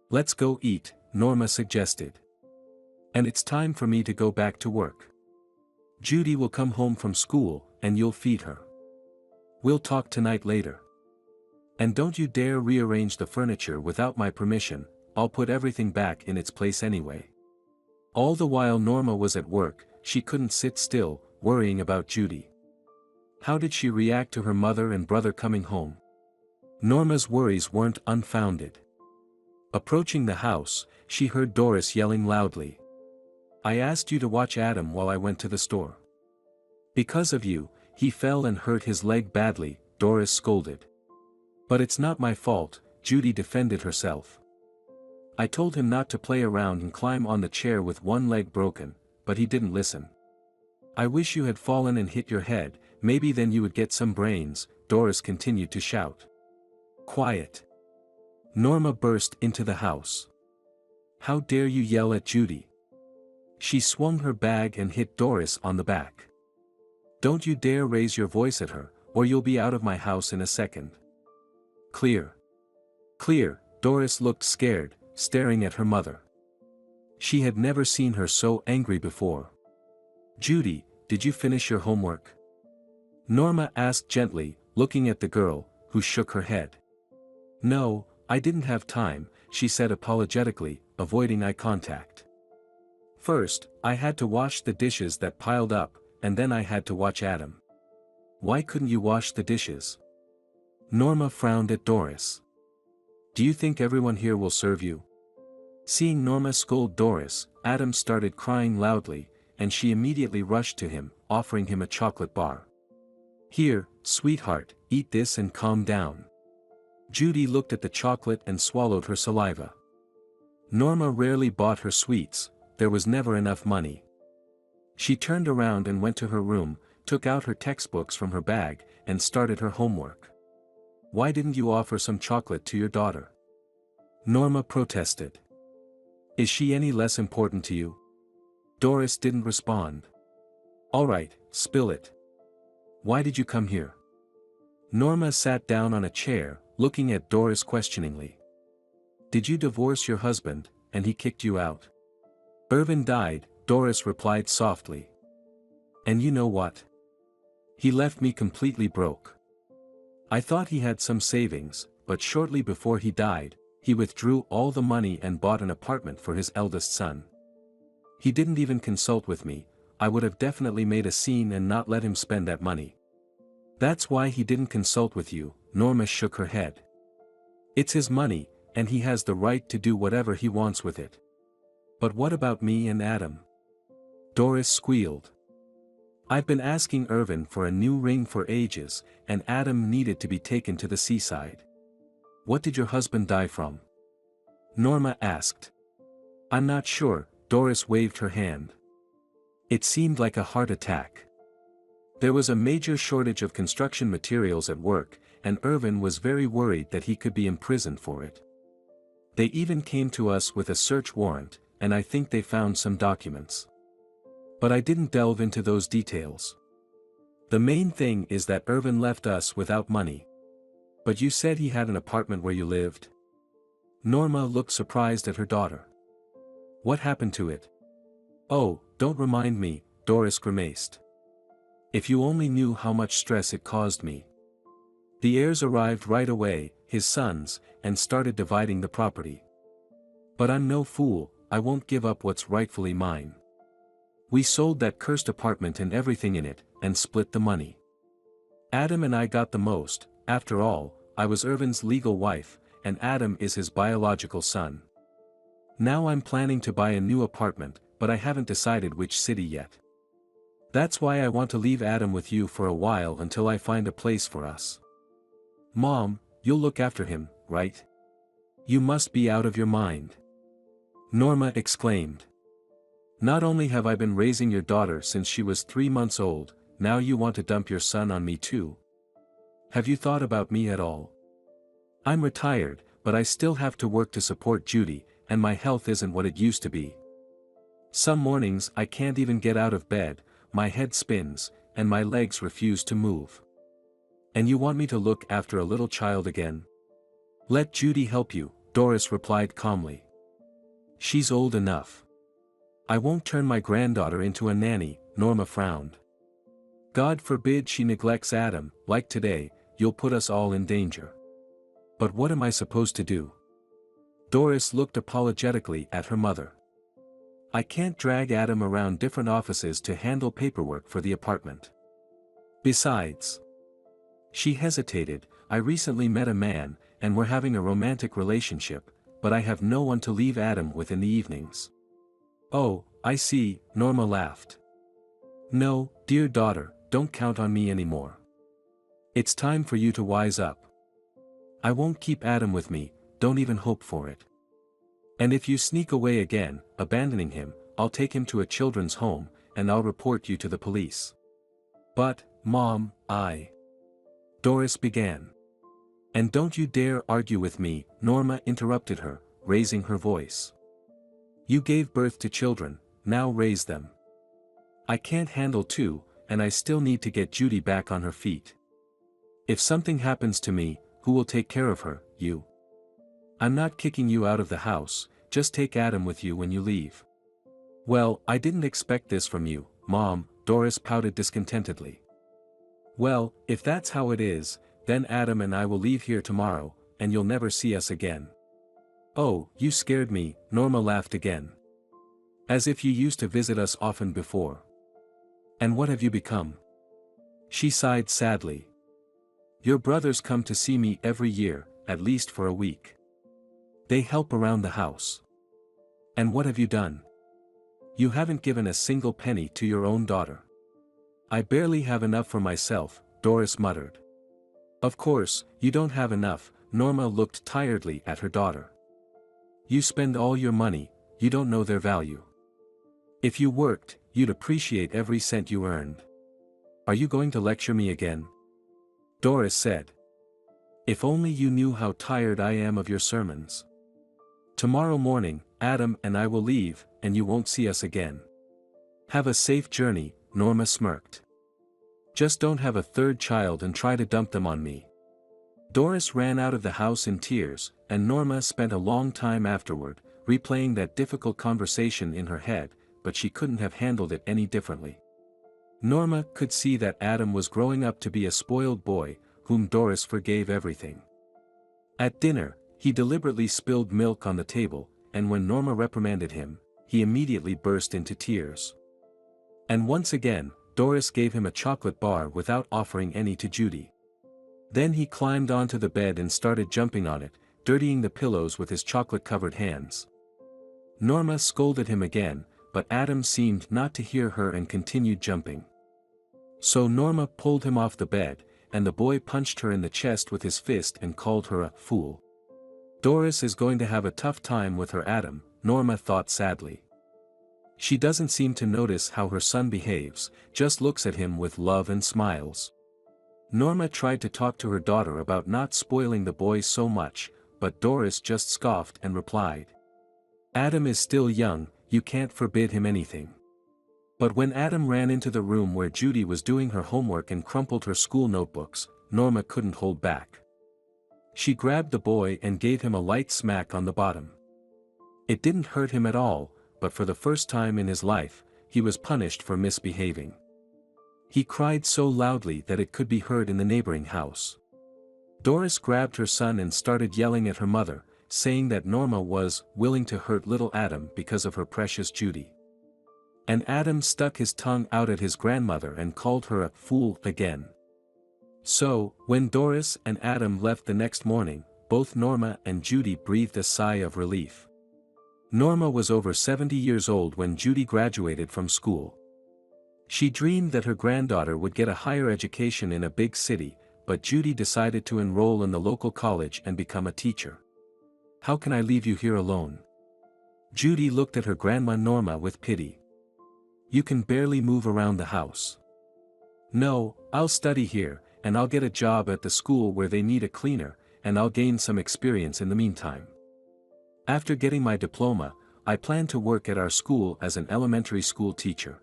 Speaker 1: Let's go eat, Norma suggested. And it's time for me to go back to work. Judy will come home from school, and you'll feed her. We'll talk tonight later. And don't you dare rearrange the furniture without my permission. I'll put everything back in its place anyway. All the while Norma was at work, she couldn't sit still, worrying about Judy. How did she react to her mother and brother coming home? Norma's worries weren't unfounded. Approaching the house, she heard Doris yelling loudly. I asked you to watch Adam while I went to the store. Because of you, he fell and hurt his leg badly, Doris scolded. But it's not my fault, Judy defended herself. I told him not to play around and climb on the chair with one leg broken, but he didn't listen. I wish you had fallen and hit your head, maybe then you would get some brains, Doris continued to shout. Quiet. Norma burst into the house. How dare you yell at Judy? She swung her bag and hit Doris on the back. Don't you dare raise your voice at her, or you'll be out of my house in a second. Clear. Clear, Doris looked scared, staring at her mother. She had never seen her so angry before. Judy, did you finish your homework? Norma asked gently, looking at the girl, who shook her head. No, I didn't have time, she said apologetically, avoiding eye contact. First, I had to wash the dishes that piled up, and then I had to watch Adam. Why couldn't you wash the dishes? Norma frowned at Doris. Do you think everyone here will serve you? Seeing Norma scold Doris, Adam started crying loudly, and she immediately rushed to him, offering him a chocolate bar. Here, sweetheart, eat this and calm down. Judy looked at the chocolate and swallowed her saliva. Norma rarely bought her sweets, there was never enough money. She turned around and went to her room, took out her textbooks from her bag, and started her homework. Why didn't you offer some chocolate to your daughter? Norma protested. Is she any less important to you? Doris didn't respond. All right, spill it. Why did you come here? Norma sat down on a chair, looking at Doris questioningly. Did you divorce your husband, and he kicked you out? Irvin died, Doris replied softly. And you know what? He left me completely broke. I thought he had some savings, but shortly before he died, he withdrew all the money and bought an apartment for his eldest son. He didn't even consult with me. I would have definitely made a scene and not let him spend that money. That's why he didn't consult with you, Norma shook her head. It's his money, and he has the right to do whatever he wants with it. But what about me and Adam? Doris squealed. I've been asking Irvin for a new ring for ages, and Adam needed to be taken to the seaside. What did your husband die from? Norma asked. I'm not sure, Doris waved her hand. It seemed like a heart attack. There was a major shortage of construction materials at work, and Irvin was very worried that he could be imprisoned for it. They even came to us with a search warrant, and I think they found some documents. But I didn't delve into those details. The main thing is that Irvin left us without money. But you said he had an apartment where you lived? Norma looked surprised at her daughter. What happened to it? Oh, don't remind me, Doris grimaced. If you only knew how much stress it caused me. The heirs arrived right away, his sons, and started dividing the property. But I'm no fool, I won't give up what's rightfully mine. We sold that cursed apartment and everything in it, and split the money. Adam and I got the most. After all, I was Irvin's legal wife, and Adam is his biological son. Now I'm planning to buy a new apartment, but I haven't decided which city yet. That's why I want to leave Adam with you for a while until I find a place for us. Mom, you'll look after him, right? You must be out of your mind. Norma exclaimed. Not only have I been raising your daughter since she was 3 months old, now you want to dump your son on me too. Have you thought about me at all? I'm retired, but I still have to work to support Judy, and my health isn't what it used to be. Some mornings I can't even get out of bed, my head spins, and my legs refuse to move. And you want me to look after a little child again? Let Judy help you, Doris replied calmly. She's old enough. I won't turn my granddaughter into a nanny, Norma frowned. God forbid she neglects Adam, like today, you'll put us all in danger. But what am I supposed to do? Doris looked apologetically at her mother. I can't drag Adam around different offices to handle paperwork for the apartment. Besides. She hesitated, I recently met a man, and we're having a romantic relationship, but I have no one to leave Adam with in the evenings. Oh, I see, Norma laughed. No, dear daughter, don't count on me anymore. It's time for you to wise up. I won't keep Adam with me, don't even hope for it. And if you sneak away again, abandoning him, I'll take him to a children's home, and I'll report you to the police. But, Mom, Doris began. And don't you dare argue with me, Norma interrupted her, raising her voice. You gave birth to children, now raise them. I can't handle 2, and I still need to get Judy back on her feet. If something happens to me, who will take care of her, you? I'm not kicking you out of the house, just take Adam with you when you leave. Well, I didn't expect this from you, Mom, Doris pouted discontentedly. Well, if that's how it is, then Adam and I will leave here tomorrow, and you'll never see us again. Oh, you scared me, Norma laughed again. As if you used to visit us often before. And what have you become? She sighed sadly. Your brothers come to see me every year, at least for a week. They help around the house. And what have you done? You haven't given a single penny to your own daughter. I barely have enough for myself, Doris muttered. Of course, you don't have enough, Norma looked tiredly at her daughter. You spend all your money, you don't know their value. If you worked, you'd appreciate every cent you earned. Are you going to lecture me again? Doris said. If only you knew how tired I am of your sermons. Tomorrow morning, Adam and I will leave, and you won't see us again. Have a safe journey, Norma smirked. Just don't have a third child and try to dump them on me. Doris ran out of the house in tears, and Norma spent a long time afterward, replaying that difficult conversation in her head, but she couldn't have handled it any differently. Norma could see that Adam was growing up to be a spoiled boy, whom Doris forgave everything. At dinner, he deliberately spilled milk on the table, and when Norma reprimanded him, he immediately burst into tears. And once again, Doris gave him a chocolate bar without offering any to Judy. Then he climbed onto the bed and started jumping on it, dirtying the pillows with his chocolate-covered hands. Norma scolded him again, but Adam seemed not to hear her and continued jumping. So Norma pulled him off the bed, and the boy punched her in the chest with his fist and called her a fool. Doris is going to have a tough time with her Adam, Norma thought sadly. She doesn't seem to notice how her son behaves, just looks at him with love and smiles. Norma tried to talk to her daughter about not spoiling the boy so much, but Doris just scoffed and replied. Adam is still young, you can't forbid him anything. But when Adam ran into the room where Judy was doing her homework and crumpled her school notebooks, Norma couldn't hold back. She grabbed the boy and gave him a light smack on the bottom. It didn't hurt him at all, but for the first time in his life, he was punished for misbehaving. He cried so loudly that it could be heard in the neighboring house. Doris grabbed her son and started yelling at her mother, saying that Norma was willing to hurt little Adam because of her precious Judy. And Adam stuck his tongue out at his grandmother and called her a fool again. So, when Doris and Adam left the next morning, both Norma and Judy breathed a sigh of relief. Norma was over 70 years old when Judy graduated from school. She dreamed that her granddaughter would get a higher education in a big city, but Judy decided to enroll in the local college and become a teacher. "How can I leave you here alone?" Judy looked at her grandma Norma with pity. "You can barely move around the house." "No, I'll study here, and I'll get a job at the school where they need a cleaner, and I'll gain some experience in the meantime. After getting my diploma, I plan to work at our school as an elementary school teacher."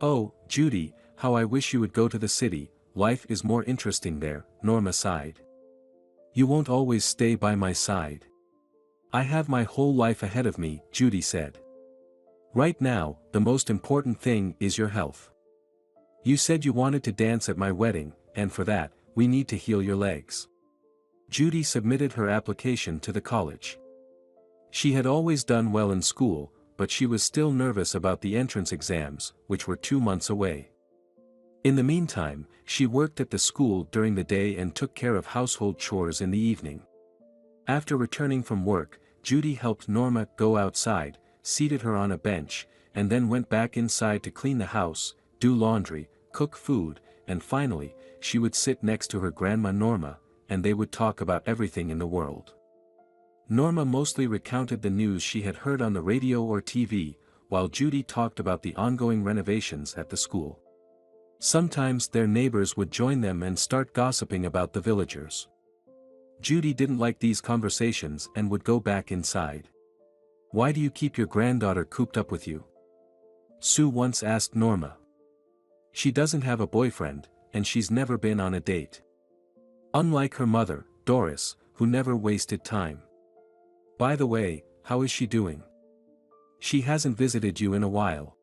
Speaker 1: "Oh, Judy, how I wish you would go to the city, life is more interesting there," Norma sighed. "You won't always stay by my side." "I have my whole life ahead of me," Judy said. "Right now, the most important thing is your health. You said you wanted to dance at my wedding, and for that, we need to heal your legs." Judy submitted her application to the college. She had always done well in school, but she was still nervous about the entrance exams, which were 2 months away. In the meantime, she worked at the school during the day and took care of household chores in the evening. After returning from work, Judy helped Norma go outside, seated her on a bench, and then went back inside to clean the house, do laundry, cook food, and finally, she would sit next to her grandma Norma, and they would talk about everything in the world. Norma mostly recounted the news she had heard on the radio or TV, while Judy talked about the ongoing renovations at the school. Sometimes their neighbors would join them and start gossiping about the villagers. Judy didn't like these conversations and would go back inside. "Why do you keep your granddaughter cooped up with you?" Sue once asked Norma. "She doesn't have a boyfriend, and she's never been on a date." Unlike her mother, Doris, who never wasted time. "By the way, how is she doing? She hasn't visited you in a while."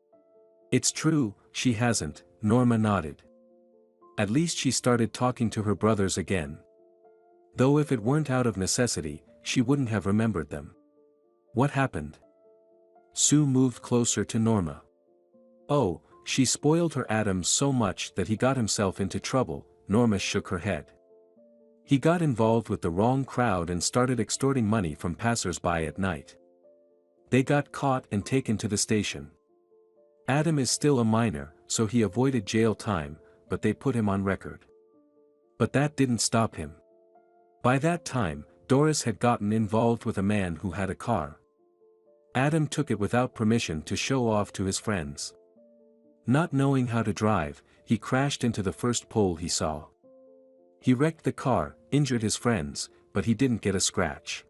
Speaker 1: "It's true, she hasn't," Norma nodded. "At least she started talking to her brothers again. Though if it weren't out of necessity, she wouldn't have remembered them." "What happened?" Sue moved closer to Norma. "Oh, she spoiled her Adam so much that he got himself into trouble," Norma shook her head. "He got involved with the wrong crowd and started extorting money from passers-by at night. They got caught and taken to the station. Adam is still a minor, so he avoided jail time, but they put him on record. But that didn't stop him. By that time, Doris had gotten involved with a man who had a car. Adam took it without permission to show off to his friends. Not knowing how to drive, he crashed into the first pole he saw. He wrecked the car, injured his friends, but he didn't get a scratch.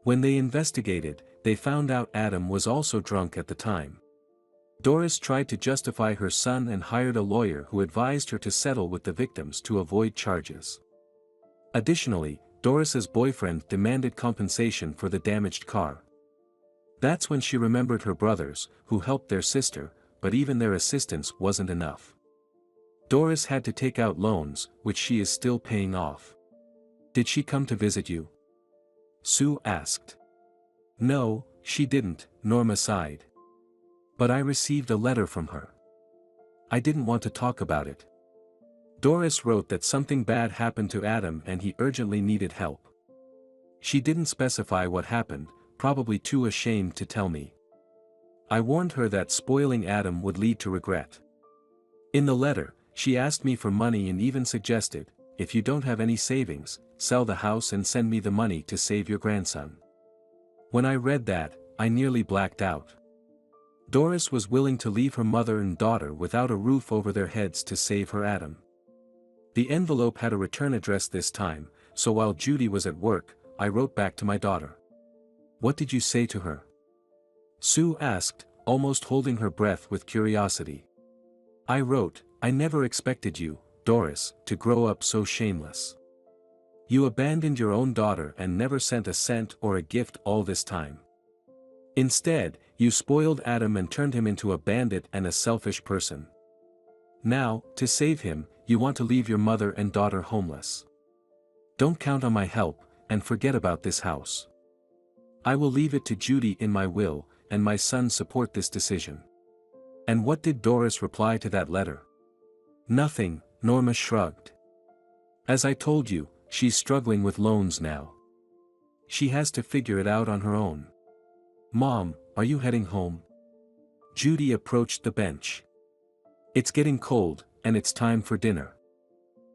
Speaker 1: When they investigated, they found out Adam was also drunk at the time. Doris tried to justify her son and hired a lawyer who advised her to settle with the victims to avoid charges. Additionally, Doris's boyfriend demanded compensation for the damaged car. That's when she remembered her brothers, who helped their sister, but even their assistance wasn't enough. Doris had to take out loans, which she is still paying off. "Did she come to visit you?" Sue asked. "No, she didn't," Norma sighed. "But I received a letter from her. I didn't want to talk about it. Doris wrote that something bad happened to Adam and he urgently needed help. She didn't specify what happened, probably too ashamed to tell me. I warned her that spoiling Adam would lead to regret. In the letter, she asked me for money and even suggested, if you don't have any savings, sell the house and send me the money to save your grandson." When I read that, I nearly blacked out. Doris was willing to leave her mother and daughter without a roof over their heads to save her Adam. The envelope had a return address this time, so while Judy was at work, I wrote back to my daughter. "What did you say to her?" Sue asked, almost holding her breath with curiosity. I wrote, I never expected you, Doris, to grow up so shameless. You abandoned your own daughter and never sent a cent or a gift all this time. Instead, you spoiled Adam and turned him into a bandit and a selfish person. Now, to save him, you want to leave your mother and daughter homeless. Don't count on my help, and forget about this house. I will leave it to Judy in my will, and my sons support this decision. And what did Doris reply to that letter? Nothing, Norma shrugged. As I told you, she's struggling with loans now. She has to figure it out on her own. Mom, are you heading home? Judy approached the bench. It's getting cold, and it's time for dinner.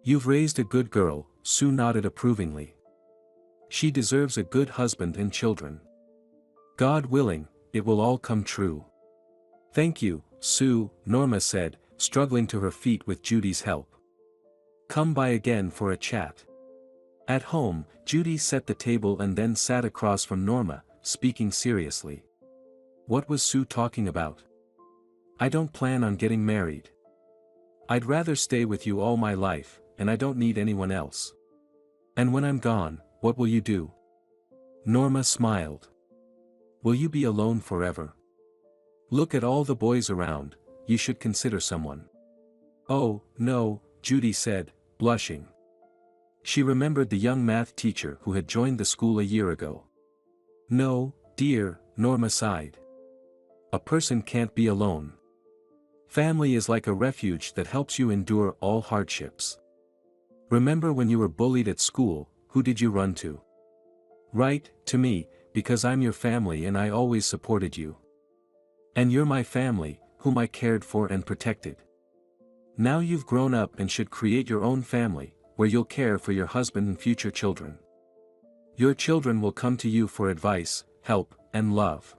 Speaker 1: You've raised a good girl, Sue nodded approvingly. She deserves a good husband and children. God willing, it will all come true. Thank you, Sue, Norma said, struggling to her feet with Judy's help. Come by again for a chat. At home, Judy set the table and then sat across from Norma, speaking seriously. What was Sue talking about? I don't plan on getting married. I'd rather stay with you all my life, and I don't need anyone else. And when I'm gone, what will you do? Norma smiled. Will you be alone forever? Look at all the boys around, you should consider someone. Oh, no, Judy said, blushing. She remembered the young math teacher who had joined the school a year ago. No, dear, Norma sighed. A person can't be alone. Family is like a refuge that helps you endure all hardships. Remember when you were bullied at school, who did you run to? Right, to me, because I'm your family and I always supported you. And you're my family, whom I cared for and protected. Now you've grown up and should create your own family, where you'll care for your husband and future children. Your children will come to you for advice, help, and love.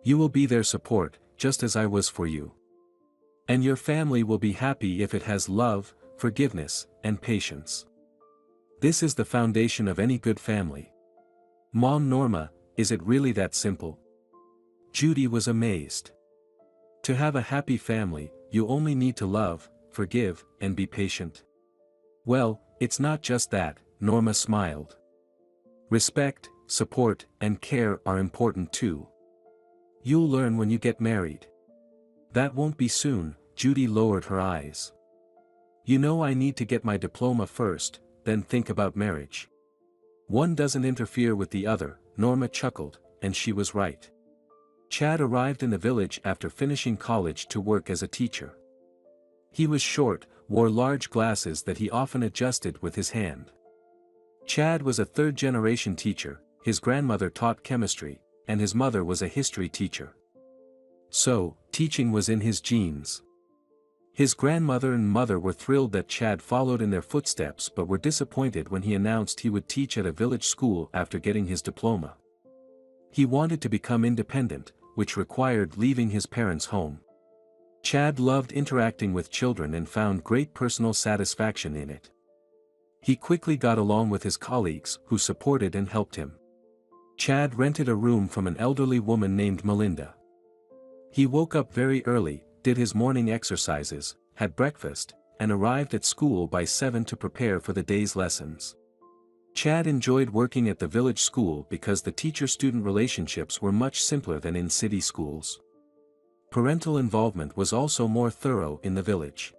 Speaker 1: You will be their support, just as I was for you. And your family will be happy if it has love, forgiveness, and patience. This is the foundation of any good family. Mom Norma, is it really that simple? Judy was amazed. To have a happy family, you only need to love, forgive, and be patient. Well, it's not just that, Norma smiled. Respect, support, and care are important too. You'll learn when you get married. That won't be soon, Judy lowered her eyes. You know I need to get my diploma first, then think about marriage. One doesn't interfere with the other, Norma chuckled, and she was right. Chad arrived in the village after finishing college to work as a teacher. He was short, wore large glasses that he often adjusted with his hand. Chad was a third-generation teacher, his grandmother taught chemistry, and his mother was a history teacher. So, teaching was in his genes. His grandmother and mother were thrilled that Chad followed in their footsteps but were disappointed when he announced he would teach at a village school after getting his diploma. He wanted to become independent, which required leaving his parents' home. Chad loved interacting with children and found great personal satisfaction in it. He quickly got along with his colleagues who supported and helped him. Chad rented a room from an elderly woman named Melinda. He woke up very early, did his morning exercises, had breakfast, and arrived at school by 7 to prepare for the day's lessons. Chad enjoyed working at the village school because the teacher-student relationships were much simpler than in city schools. Parental involvement was also more thorough in the village.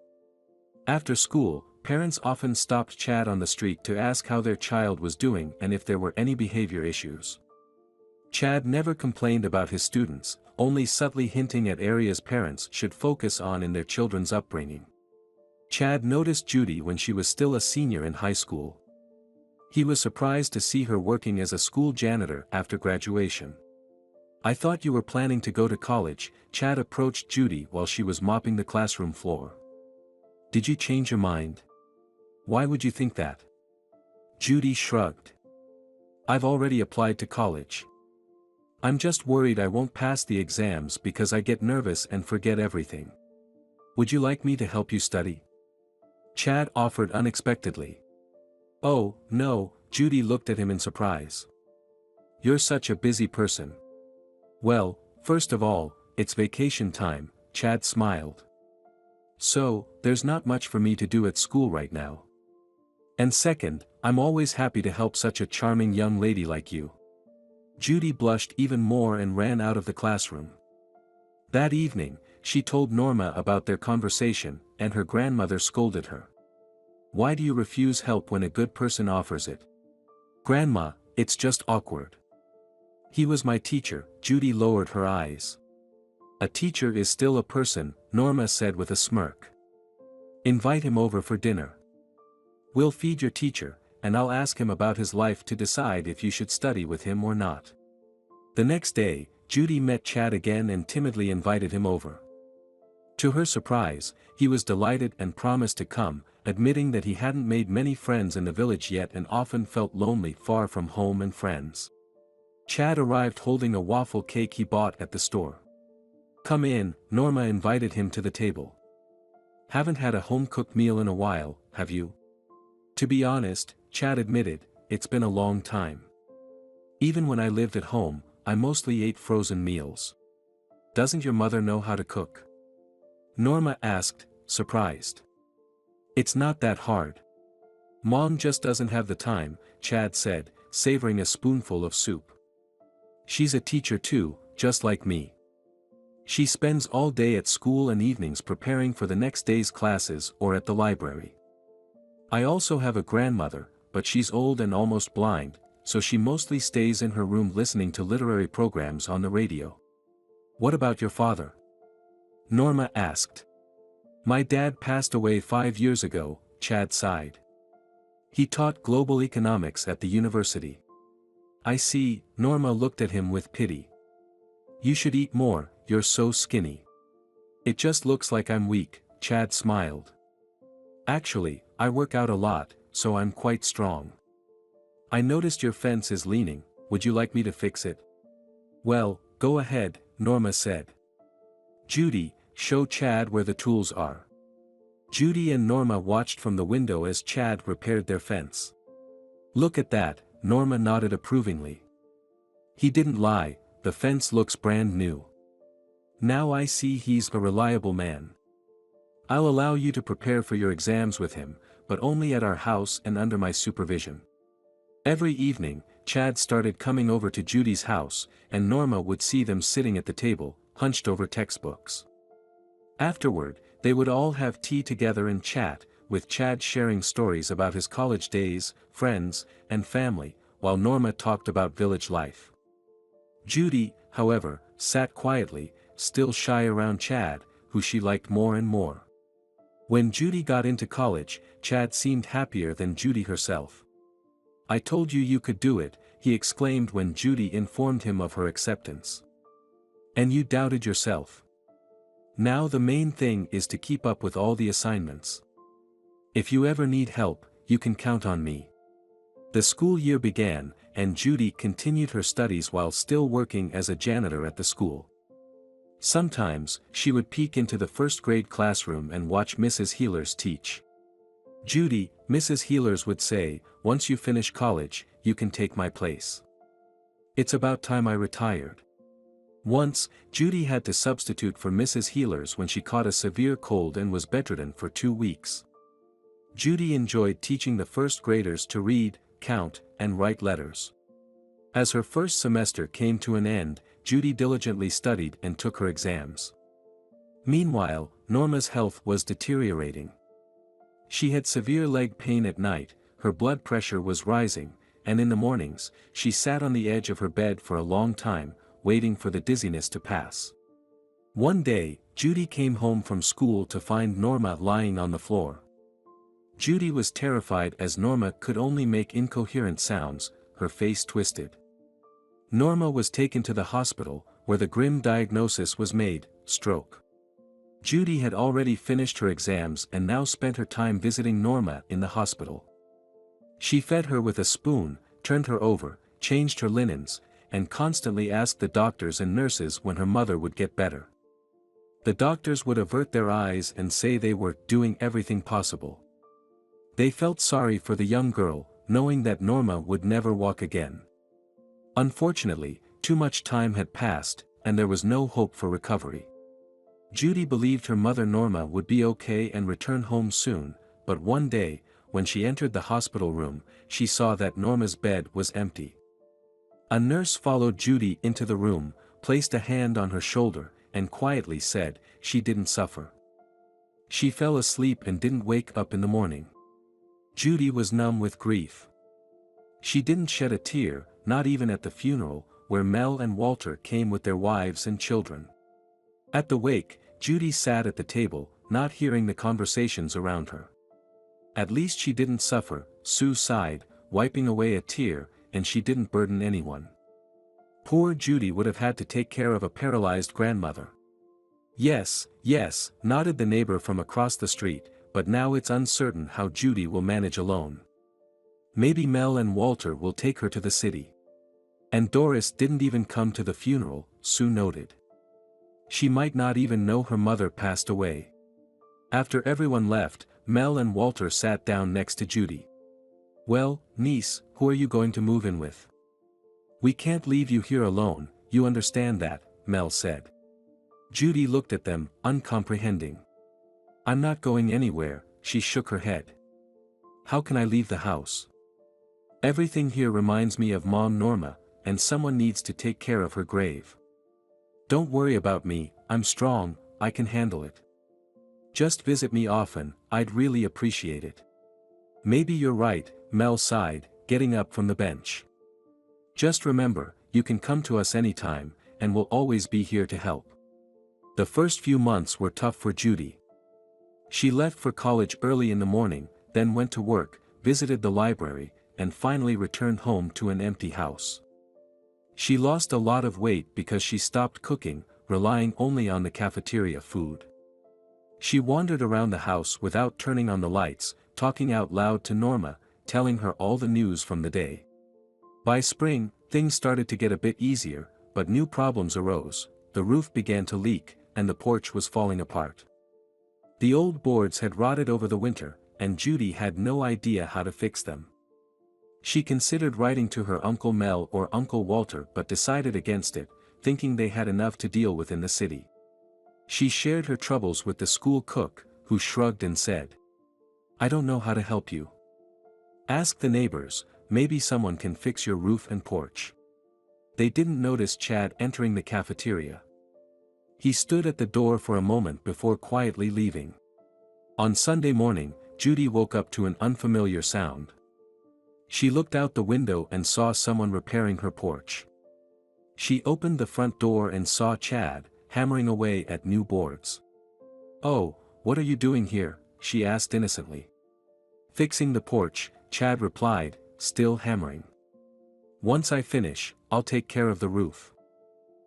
Speaker 1: After school, parents often stopped Chad on the street to ask how their child was doing and if there were any behavior issues. Chad never complained about his students, only subtly hinting at areas parents should focus on in their children's upbringing. Chad noticed Judy when she was still a senior in high school. He was surprised to see her working as a school janitor after graduation. I thought you were planning to go to college, Chad approached Judy while she was mopping the classroom floor. Did you change your mind? Why would you think that? Judy shrugged. I've already applied to college. I'm just worried I won't pass the exams because I get nervous and forget everything. Would you like me to help you study? Chad offered unexpectedly. Oh, no, Judy looked at him in surprise. You're such a busy person. Well, first of all, it's vacation time, Chad smiled. So, there's not much for me to do at school right now. And second, I'm always happy to help such a charming young lady like you. Judy blushed even more and ran out of the classroom. That evening, she told Norma about their conversation, and her grandmother scolded her. Why do you refuse help when a good person offers it? Grandma, it's just awkward. He was my teacher. Judy lowered her eyes. A teacher is still a person, Norma said with a smirk. Invite him over for dinner. We'll feed your teacher, and I'll ask him about his life to decide if you should study with him or not. The next day, Judy met Chad again and timidly invited him over. To her surprise, he was delighted and promised to come, admitting that he hadn't made many friends in the village yet and often felt lonely far from home and friends. Chad arrived holding a waffle cake he bought at the store. Come in, Norma invited him to the table. Haven't had a home-cooked meal in a while, have you? To be honest, Chad admitted, it's been a long time. Even when I lived at home, I mostly ate frozen meals. Doesn't your mother know how to cook? Norma asked, surprised. It's not that hard. Mom just doesn't have the time, Chad said, savoring a spoonful of soup. She's a teacher too, just like me. She spends all day at school and evenings preparing for the next day's classes or at the library. I also have a grandmother, but she's old and almost blind, so she mostly stays in her room listening to literary programs on the radio. What about your father? Norma asked. My dad passed away 5 years ago, Chad sighed. He taught global economics at the university. I see, Norma looked at him with pity. You should eat more, you're so skinny. It just looks like I'm weak, Chad smiled. Actually, I work out a lot, so I'm quite strong. I noticed your fence is leaning, would you like me to fix it? Well, go ahead, Norma said. Judy, show Chad where the tools are. Judy and Norma watched from the window as Chad repaired their fence. Look at that, Norma nodded approvingly. He didn't lie, the fence looks brand new. Now I see he's a reliable man. I'll allow you to prepare for your exams with him, but only at our house and under my supervision. Every evening, Chad started coming over to Judy's house, and Norma would see them sitting at the table, hunched over textbooks. Afterward, they would all have tea together and chat, with Chad sharing stories about his college days, friends, and family, while Norma talked about village life. Judy, however, sat quietly, still shy around Chad, who she liked more and more. When Judy got into college, Chad seemed happier than Judy herself. I told you you could do it, he exclaimed when Judy informed him of her acceptance. And you doubted yourself. Now the main thing is to keep up with all the assignments. If you ever need help, you can count on me. The school year began, and Judy continued her studies while still working as a janitor at the school. Sometimes, she would peek into the first-grade classroom and watch Mrs. Healers teach. Judy, Mrs. Healers would say, once you finish college, you can take my place. It's about time I retired. Once, Judy had to substitute for Mrs. Healers when she caught a severe cold and was bedridden for 2 weeks. Judy enjoyed teaching the first graders to read, count, and write letters. As her first semester came to an end, Judy diligently studied and took her exams. Meanwhile, Norma's health was deteriorating. She had severe leg pain at night, her blood pressure was rising, and in the mornings, she sat on the edge of her bed for a long time, waiting for the dizziness to pass. One day, Judy came home from school to find Norma lying on the floor. Judy was terrified as Norma could only make incoherent sounds, her face twisted. Norma was taken to the hospital, where the grim diagnosis was made, stroke. Judy had already finished her exams and now spent her time visiting Norma in the hospital. She fed her with a spoon, turned her over, changed her linens, and constantly asked the doctors and nurses when her mother would get better. The doctors would avert their eyes and say they were doing everything possible. They felt sorry for the young girl, knowing that Norma would never walk again. Unfortunately, too much time had passed, and there was no hope for recovery. Judy believed her mother Norma would be okay and return home soon, but one day, when she entered the hospital room, she saw that Norma's bed was empty. A nurse followed Judy into the room, placed a hand on her shoulder, and quietly said, "She didn't suffer. She fell asleep and didn't wake up in the morning." Judy was numb with grief. She didn't shed a tear, not even at the funeral, where Mel and Walter came with their wives and children. At the wake, Judy sat at the table, not hearing the conversations around her. At least she didn't suffer, Sue sighed, wiping away a tear, and she didn't burden anyone. Poor Judy would have had to take care of a paralyzed grandmother. "Yes, yes," nodded the neighbor from across the street, "but now it's uncertain how Judy will manage alone. Maybe Mel and Walter will take her to the city." "And Doris didn't even come to the funeral," Sue noted. "She might not even know her mother passed away." After everyone left, Mel and Walter sat down next to Judy. "Well, niece, who are you going to move in with?" "We can't leave you here alone, you understand that," Mel said. Judy looked at them, uncomprehending. "I'm not going anywhere," she shook her head. "How can I leave the house? Everything here reminds me of Mom Norma, and someone needs to take care of her grave. Don't worry about me, I'm strong, I can handle it. Just visit me often, I'd really appreciate it." "Maybe you're right," Mel sighed, getting up from the bench. "Just remember, you can come to us anytime, and we'll always be here to help." The first few months were tough for Judy. She left for college early in the morning, then went to work, visited the library, and finally returned home to an empty house. She lost a lot of weight because she stopped cooking, relying only on the cafeteria food. She wandered around the house without turning on the lights, talking out loud to Norma, telling her all the news from the day. By spring, things started to get a bit easier, but new problems arose. The roof began to leak, and the porch was falling apart. The old boards had rotted over the winter, and Judy had no idea how to fix them. She considered writing to her Uncle Mel or Uncle Walter but decided against it, thinking they had enough to deal with in the city. She shared her troubles with the school cook, who shrugged and said, "I don't know how to help you. Ask the neighbors, maybe someone can fix your roof and porch." They didn't notice Chad entering the cafeteria. He stood at the door for a moment before quietly leaving. On Sunday morning, Judy woke up to an unfamiliar sound. She looked out the window and saw someone repairing her porch. She opened the front door and saw Chad, hammering away at new boards. "Oh, what are you doing here?" she asked innocently. "Fixing the porch," Chad replied, still hammering. "Once I finish, I'll take care of the roof."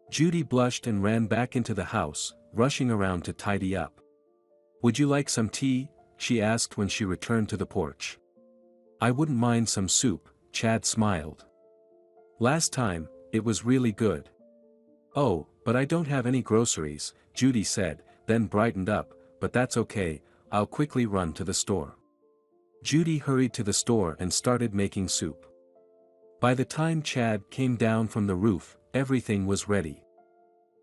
Speaker 1: Judy blushed and ran back into the house, rushing around to tidy up. "Would you like some tea?" she asked when she returned to the porch. "I wouldn't mind some soup," Chad smiled. "Last time, it was really good." "Oh, but I don't have any groceries," Judy said, then brightened up, "but that's okay, I'll quickly run to the store." Judy hurried to the store and started making soup. By the time Chad came down from the roof, everything was ready.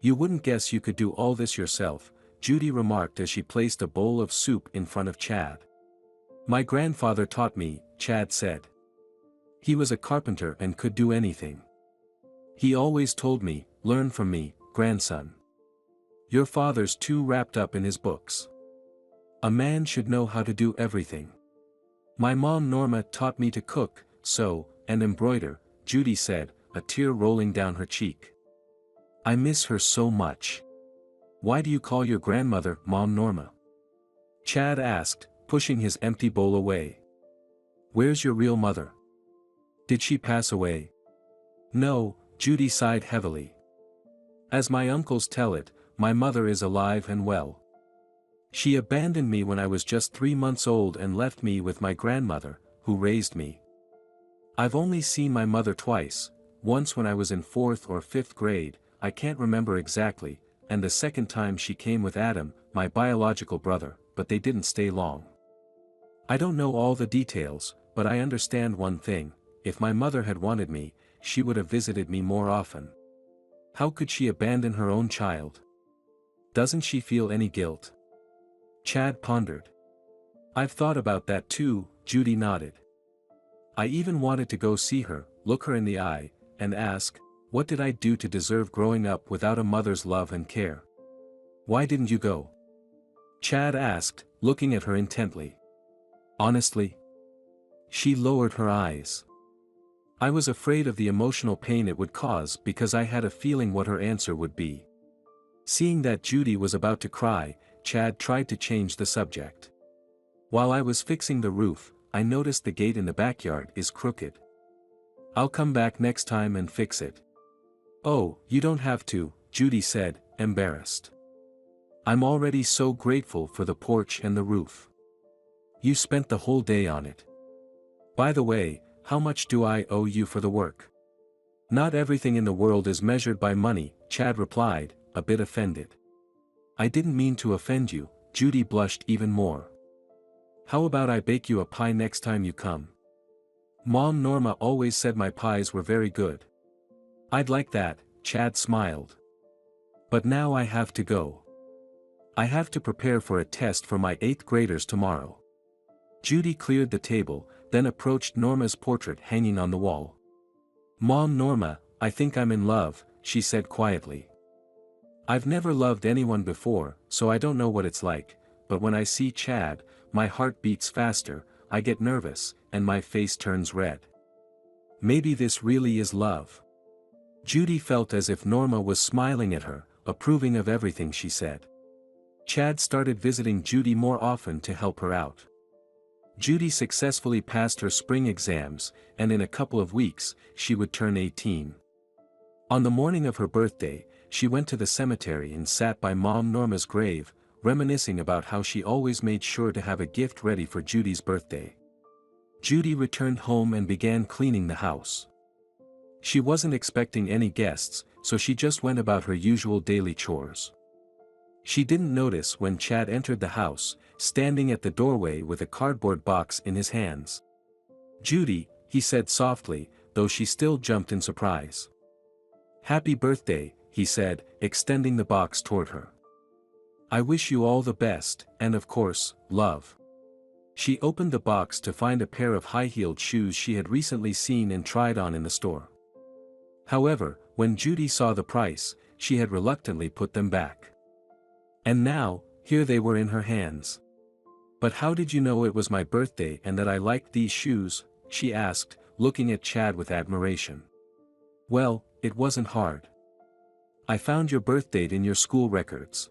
Speaker 1: "You wouldn't guess you could do all this yourself," Judy remarked as she placed a bowl of soup in front of Chad. "My grandfather taught me," Chad said. "He was a carpenter and could do anything. He always told me, 'Learn from me, grandson. Your father's too wrapped up in his books. A man should know how to do everything.' My mom Norma taught me to cook, sew, and embroider," Judy said, a tear rolling down her cheek. "I miss her so much." "Why do you call your grandmother Mom Norma?" Chad asked, pushing his empty bowl away. "Where's your real mother? Did she pass away?" "No," Judy sighed heavily. "As my uncles tell it, my mother is alive and well. She abandoned me when I was just 3 months old and left me with my grandmother, who raised me. I've only seen my mother twice, once when I was in 4th or 5th grade, I can't remember exactly, and the second time she came with Adam, my biological brother, but they didn't stay long. I don't know all the details, but I understand one thing: if my mother had wanted me, she would have visited me more often." How could she abandon her own child? Doesn't she feel any guilt? Chad pondered. I've thought about that too, Judy nodded. I even wanted to go see her, look her in the eye, and ask, what did I do to deserve growing up without a mother's love and care? Why didn't you go? Chad asked, looking at her intently. Honestly? She lowered her eyes. I was afraid of the emotional pain it would cause because I had a feeling what her answer would be. Seeing that Judy was about to cry, Chad tried to change the subject. While I was fixing the roof, I noticed the gate in the backyard is crooked. I'll come back next time and fix it. Oh, you don't have to, Judy said, embarrassed. I'm already so grateful for the porch and the roof. You spent the whole day on it. By the way, how much do I owe you for the work? Not everything in the world is measured by money, Chad replied, a bit offended. I didn't mean to offend you, Judy blushed even more. How about I bake you a pie next time you come? Mom Norma always said my pies were very good. I'd like that, Chad smiled. But now I have to go. I have to prepare for a test for my 8th graders tomorrow. Judy cleared the table, then approached Norma's portrait hanging on the wall. Mom Norma, I think I'm in love, she said quietly. I've never loved anyone before, so I don't know what it's like, but when I see Chad, my heart beats faster, I get nervous, and my face turns red. Maybe this really is love. Judy felt as if Norma was smiling at her, approving of everything she said. Chad started visiting Judy more often to help her out. Judy successfully passed her spring exams, and in a couple of weeks, she would turn 18. On the morning of her birthday, she went to the cemetery and sat by Mom Norma's grave, reminiscing about how she always made sure to have a gift ready for Judy's birthday. Judy returned home and began cleaning the house. She wasn't expecting any guests, so she just went about her usual daily chores. She didn't notice when Chad entered the house, standing at the doorway with a cardboard box in his hands. Judy, he said softly, though she still jumped in surprise. Happy birthday, he said, extending the box toward her. I wish you all the best, and of course, love. She opened the box to find a pair of high-heeled shoes she had recently seen and tried on in the store. However, when Judy saw the price, she had reluctantly put them back. And now, here they were in her hands. But how did you know it was my birthday and that I liked these shoes? She asked, looking at Chad with admiration. Well, it wasn't hard. I found your birth date in your school records.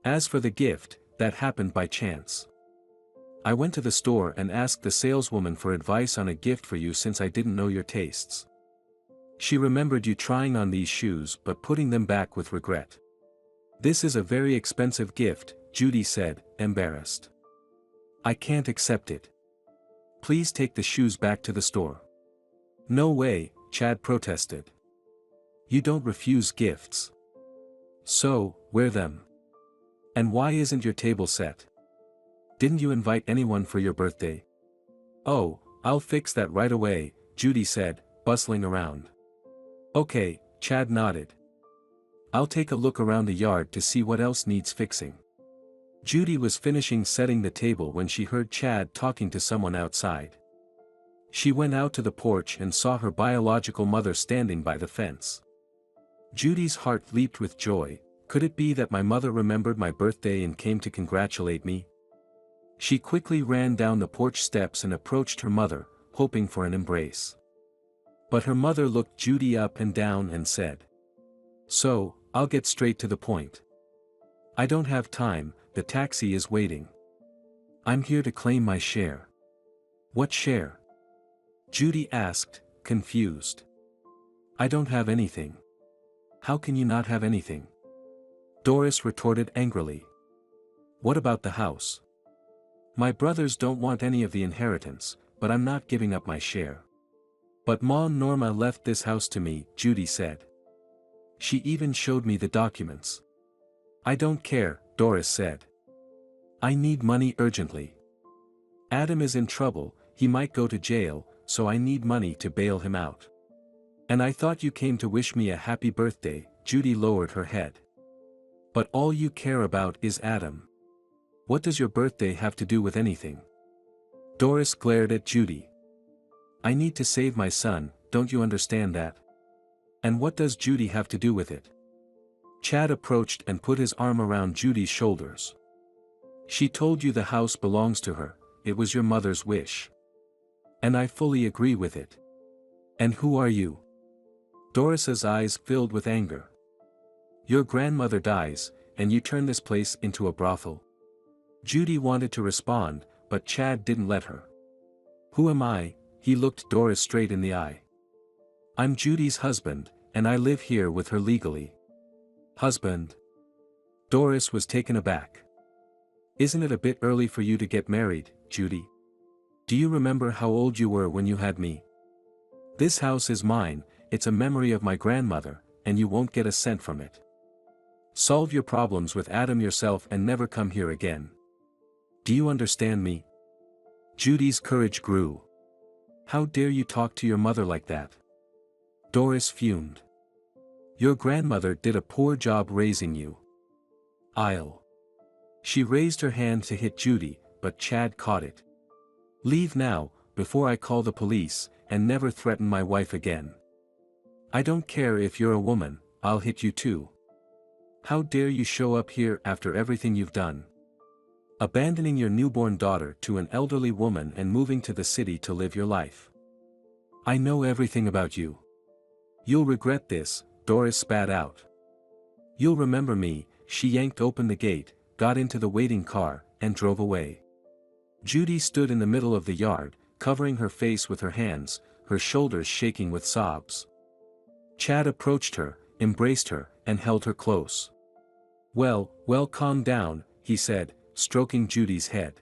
Speaker 1: As for the gift, that happened by chance. I went to the store and asked the saleswoman for advice on a gift for you since I didn't know your tastes. She remembered you trying on these shoes but putting them back with regret. This is a very expensive gift, Judy said, embarrassed. I can't accept it. Please take the shoes back to the store. No way, Chad protested. You don't refuse gifts. So, wear them. And why isn't your table set? Didn't you invite anyone for your birthday? Oh, I'll fix that right away, Judy said, bustling around. Okay, Chad nodded. I'll take a look around the yard to see what else needs fixing. Judy was finishing setting the table when she heard Chad talking to someone outside. She went out to the porch and saw her biological mother standing by the fence. Judy's heart leaped with joy. Could it be that my mother remembered my birthday and came to congratulate me? She quickly ran down the porch steps and approached her mother, hoping for an embrace. But her mother looked Judy up and down and said, So, I'll get straight to the point. I don't have time, the taxi is waiting. I'm here to claim my share. What share? Judy asked, confused. I don't have anything. How can you not have anything? Doris retorted angrily. What about the house? My brothers don't want any of the inheritance, but I'm not giving up my share. But Mom Norma left this house to me, Judy said. She even showed me the documents. I don't care, Doris said. I need money urgently. Adam is in trouble, he might go to jail, so I need money to bail him out. And I thought you came to wish me a happy birthday. Judy lowered her head. But all you care about is Adam. What does your birthday have to do with anything? Doris glared at Judy. I need to save my son, don't you understand that? And what does Judy have to do with it? Chad approached and put his arm around Judy's shoulders. She told you the house belongs to her, it was your mother's wish. And I fully agree with it. And who are you? Doris's eyes filled with anger. Your grandmother dies, and you turn this place into a brothel. Judy wanted to respond, but Chad didn't let her. Who am I? He looked Doris straight in the eye. I'm Judy's husband, and I live here with her legally. Husband? Doris was taken aback. Isn't it a bit early for you to get married, Judy? Do you remember how old you were when you had me? This house is mine, it's a memory of my grandmother, and you won't get a cent from it. Solve your problems with Adam yourself and never come here again. Do you understand me? Judy's courage grew. How dare you talk to your mother like that? Doris fumed. Your grandmother did a poor job raising you. She raised her hand to hit Judy, but Chad caught it. Leave now, before I call the police, and never threaten my wife again. I don't care if you're a woman, I'll hit you too. How dare you show up here after everything you've done? Abandoning your newborn daughter to an elderly woman and moving to the city to live your life. I know everything about you. You'll regret this, Doris spat out. You'll remember me. She yanked open the gate, got into the waiting car, and drove away. Judy stood in the middle of the yard, covering her face with her hands, her shoulders shaking with sobs. Chad approached her, embraced her, and held her close. Well, calm down, he said, stroking Judy's head.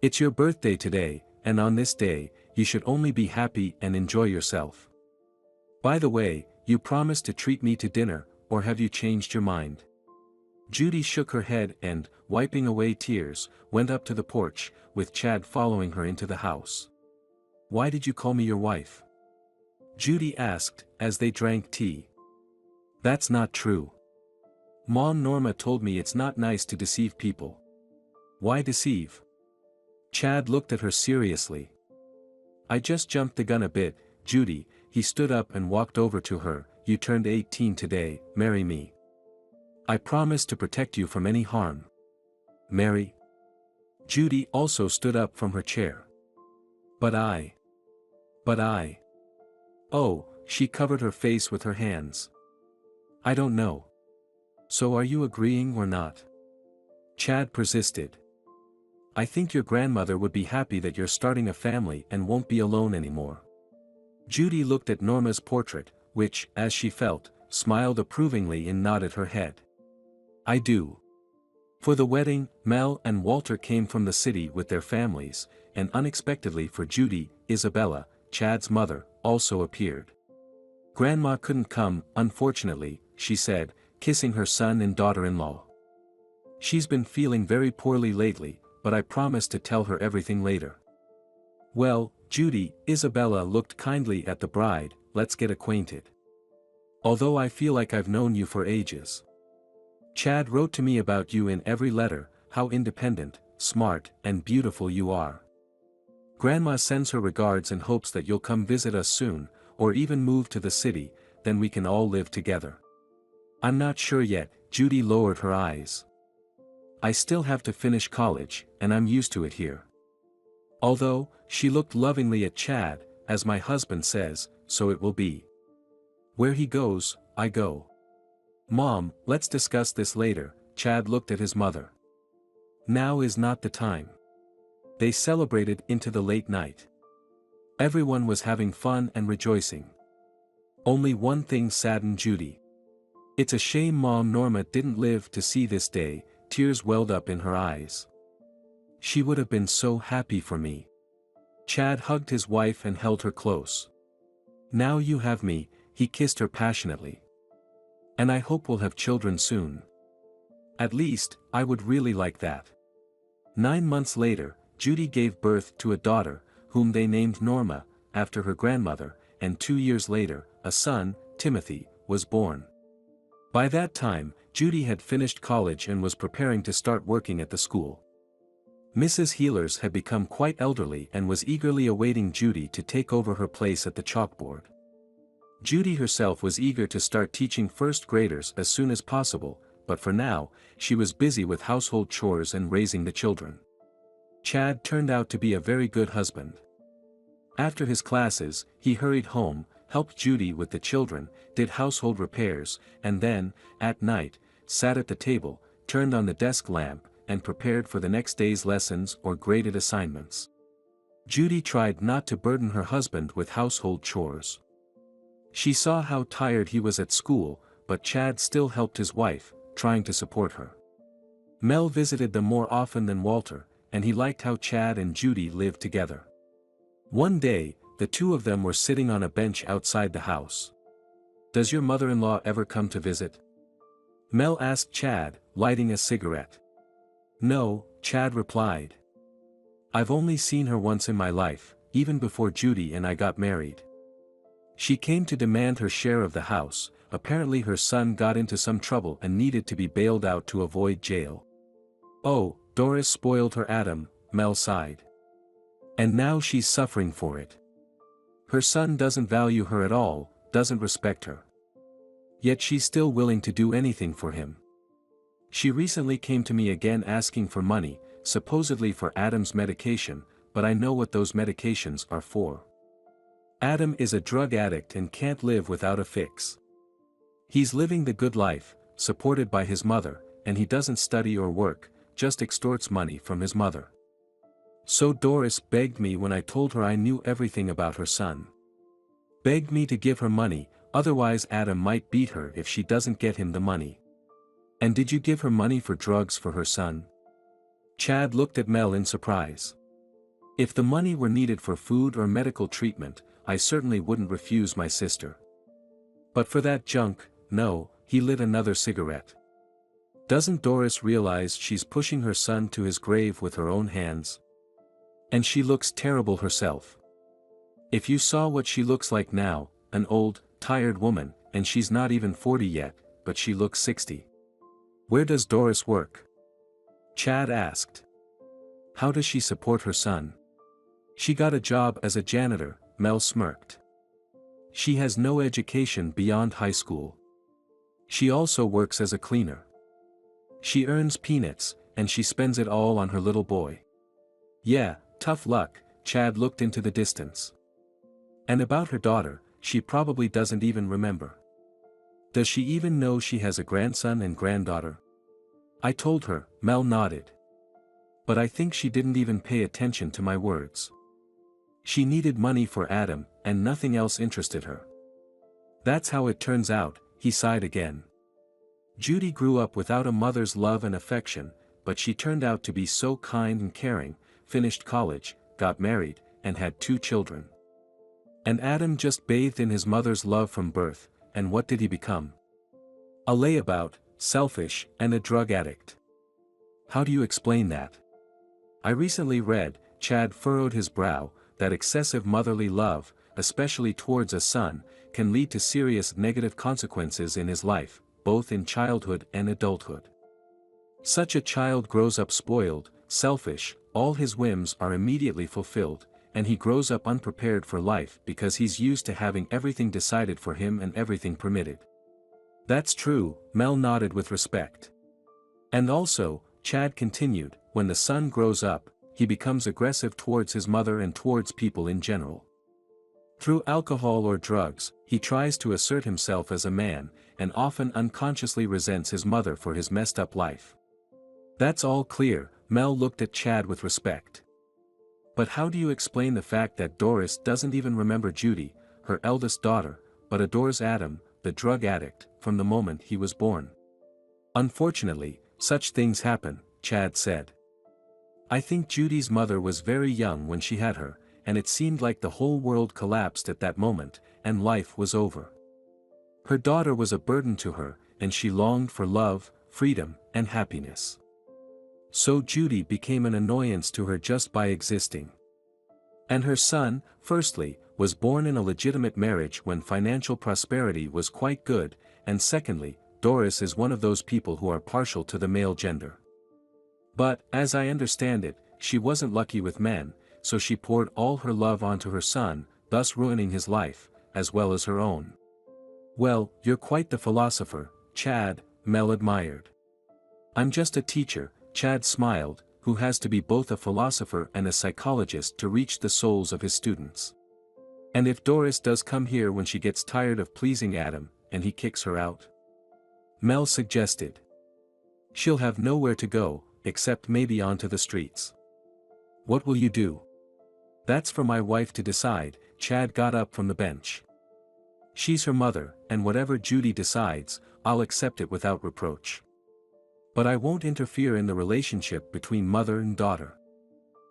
Speaker 1: It's your birthday today, and on this day, you should only be happy and enjoy yourself. By the way, you promised to treat me to dinner, or have you changed your mind? Judy shook her head and, wiping away tears, went up to the porch, with Chad following her into the house. Why did you call me your wife? Judy asked, as they drank tea. That's not true. Mom Norma told me it's not nice to deceive people. Why deceive? Chad looked at her seriously. I just jumped the gun a bit, Judy. He stood up and walked over to her. You turned 18 today, marry me. I promise to protect you from any harm. Marry? Judy also stood up from her chair. But I. Oh, she covered her face with her hands. I don't know. So are you agreeing or not? Chad persisted. I think your grandmother would be happy that you're starting a family and won't be alone anymore. Judy looked at Norma's portrait, which, as she felt, smiled approvingly and nodded her head. I do. For the wedding, Mel and Walter came from the city with their families, and unexpectedly for Judy, Isabella, Chad's mother, also appeared. Grandma couldn't come, unfortunately, she said, kissing her son and daughter-in-law. She's been feeling very poorly lately, but I promised to tell her everything later. Well, Judy, Isabella looked kindly at the bride, let's get acquainted. Although I feel like I've known you for ages. Chad wrote to me about you in every letter, how independent, smart, and beautiful you are. Grandma sends her regards and hopes that you'll come visit us soon, or even move to the city, then we can all live together. I'm not sure yet, Judy lowered her eyes. I still have to finish college, and I'm used to it here. Although, she looked lovingly at Chad, as my husband says, so it will be. Where he goes, I go. Mom, let's discuss this later, Chad looked at his mother. Now is not the time. They celebrated into the late night. Everyone was having fun and rejoicing. Only one thing saddened Judy. It's a shame Mom Norma didn't live to see this day, tears welled up in her eyes. She would have been so happy for me. Chad hugged his wife and held her close. Now you have me, he kissed her passionately. And I hope we'll have children soon. At least, I would really like that. 9 months later, Judy gave birth to a daughter, whom they named Norma, after her grandmother, and 2 years later, a son, Timothy, was born. By that time, Judy had finished college and was preparing to start working at the school. Mrs. Healers had become quite elderly and was eagerly awaiting Judy to take over her place at the chalkboard. Judy herself was eager to start teaching first graders as soon as possible, but for now, she was busy with household chores and raising the children. Chad turned out to be a very good husband. After his classes, he hurried home, helped Judy with the children, did household repairs, and then, at night, sat at the table, turned on the desk lamp, and prepared for the next day's lessons or graded assignments. Judy tried not to burden her husband with household chores. She saw how tired he was at school, but Chad still helped his wife, trying to support her. Mel visited them more often than Walter, and he liked how Chad and Judy lived together. One day, the two of them were sitting on a bench outside the house. "Does your mother-in-law ever come to visit?" Mel asked Chad, lighting a cigarette. "No," Chad replied. "I've only seen her once in my life, even before Judy and I got married. She came to demand her share of the house. Apparently her son got into some trouble and needed to be bailed out to avoid jail." "Oh, Doris spoiled her Adam," Mel sighed. "And now she's suffering for it. Her son doesn't value her at all, doesn't respect her. Yet she's still willing to do anything for him. She recently came to me again asking for money, supposedly for Adam's medication, but I know what those medications are for. Adam is a drug addict and can't live without a fix. He's living the good life, supported by his mother, and he doesn't study or work, just extorts money from his mother. So Doris begged me when I told her I knew everything about her son. Begged me to give her money, otherwise Adam might beat her if she doesn't get him the money." "And did you give her money for drugs for her son?" Chad looked at Mel in surprise. "If the money were needed for food or medical treatment, I certainly wouldn't refuse my sister. But for that junk, no." He lit another cigarette. "Doesn't Doris realize she's pushing her son to his grave with her own hands? And she looks terrible herself. If you saw what she looks like now, an old, tired woman, and she's not even 40 yet, but she looks 60. Where does Doris work?" Chad asked. "How does she support her son?" "She got a job as a janitor," Mel smirked. "She has no education beyond high school. She also works as a cleaner. She earns peanuts, and she spends it all on her little boy. Yeah, tough luck." Chad looked into the distance. "And about her daughter, she probably doesn't even remember. Does she even know she has a grandson and granddaughter?" "I told her," Mel nodded. "But I think she didn't even pay attention to my words. She needed money for Adam, and nothing else interested her. That's how it turns out." He sighed again. "Judy grew up without a mother's love and affection, but she turned out to be so kind and caring, finished college, got married, and had 2 children. And Adam just bathed in his mother's love from birth, and what did he become? A layabout, selfish, and a drug addict. How do you explain that?" "I recently read," Chad furrowed his brow, "that excessive motherly love, especially towards a son, can lead to serious negative consequences in his life, both in childhood and adulthood. Such a child grows up spoiled, selfish, all his whims are immediately fulfilled, and he grows up unprepared for life because he's used to having everything decided for him and everything permitted." "That's true," Mel nodded with respect. "And also," Chad continued, "when the son grows up, he becomes aggressive towards his mother and towards people in general. Through alcohol or drugs, he tries to assert himself as a man, and often unconsciously resents his mother for his messed up life." "That's all clear," Mel looked at Chad with respect. "But how do you explain the fact that Doris doesn't even remember Judy, her eldest daughter, but adores Adam, the drug addict, from the moment he was born?" "Unfortunately, such things happen," Chad said. "I think Judy's mother was very young when she had her, and it seemed like the whole world collapsed at that moment, and life was over. Her daughter was a burden to her, and she longed for love, freedom, and happiness. So Judy became an annoyance to her just by existing. And her son, firstly, was born in a legitimate marriage when financial prosperity was quite good, and secondly, Doris is one of those people who are partial to the male gender. But, as I understand it, she wasn't lucky with men, so she poured all her love onto her son, thus ruining his life, as well as her own. Well, you're quite the philosopher, Chad, Mel admired. I'm just a teacher, Chad smiled, who has to be both a philosopher and a psychologist to reach the souls of his students. And if Doris does come here when she gets tired of pleasing Adam, and he kicks her out? Mel suggested. She'll have nowhere to go, except maybe onto the streets. What will you do? That's for my wife to decide, Chad got up from the bench. She's her mother, and whatever Judy decides, I'll accept it without reproach. But I won't interfere in the relationship between mother and daughter.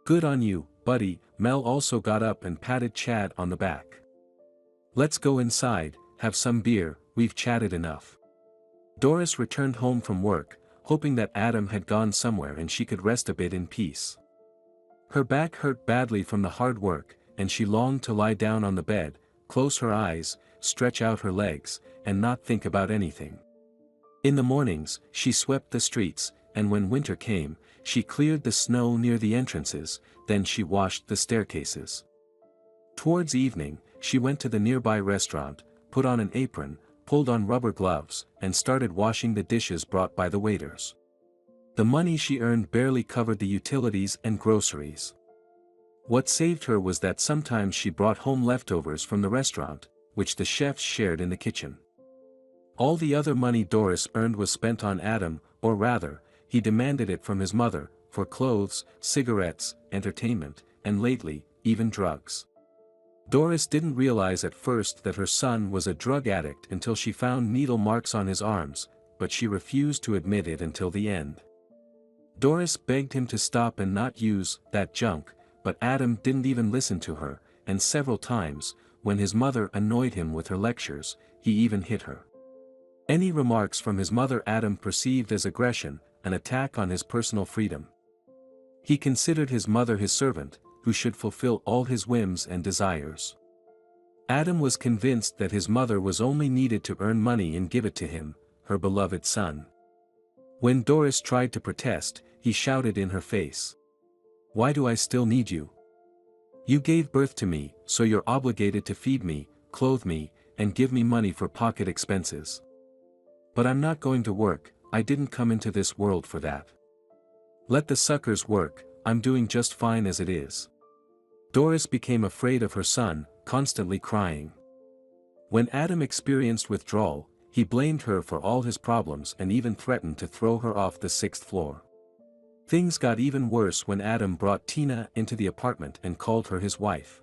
Speaker 1: Good on you, buddy. Mel also got up and patted Chad on the back. Let's go inside, have some beer, we've chatted enough. Doris returned home from work, hoping that Adam had gone somewhere and she could rest a bit in peace. Her back hurt badly from the hard work, and she longed to lie down on the bed, close her eyes, stretch out her legs, and not think about anything. In the mornings, she swept the streets, and when winter came, she cleared the snow near the entrances, then she washed the staircases. Towards evening, she went to the nearby restaurant, put on an apron, pulled on rubber gloves, and started washing the dishes brought by the waiters. The money she earned barely covered the utilities and groceries. What saved her was that sometimes she brought home leftovers from the restaurant, which the chefs shared in the kitchen. All the other money Doris earned was spent on Adam, or rather, he demanded it from his mother, for clothes, cigarettes, entertainment, and lately, even drugs. Doris didn't realize at first that her son was a drug addict until she found needle marks on his arms, but she refused to admit it until the end. Doris begged him to stop and not use that junk, but Adam didn't even listen to her, and several times, when his mother annoyed him with her lectures, he even hit her. Any remarks from his mother Adam perceived as aggression, an attack on his personal freedom. He considered his mother his servant, who should fulfill all his whims and desires. Adam was convinced that his mother was only needed to earn money and give it to him, her beloved son. When Doris tried to protest, he shouted in her face. Why do I still need you? You gave birth to me, so you're obligated to feed me, clothe me, and give me money for pocket expenses. But I'm not going to work, I didn't come into this world for that. Let the suckers work, I'm doing just fine as it is. Doris became afraid of her son, constantly crying. When Adam experienced withdrawal, he blamed her for all his problems and even threatened to throw her off the 6th floor. Things got even worse when Adam brought Tina into the apartment and called her his wife.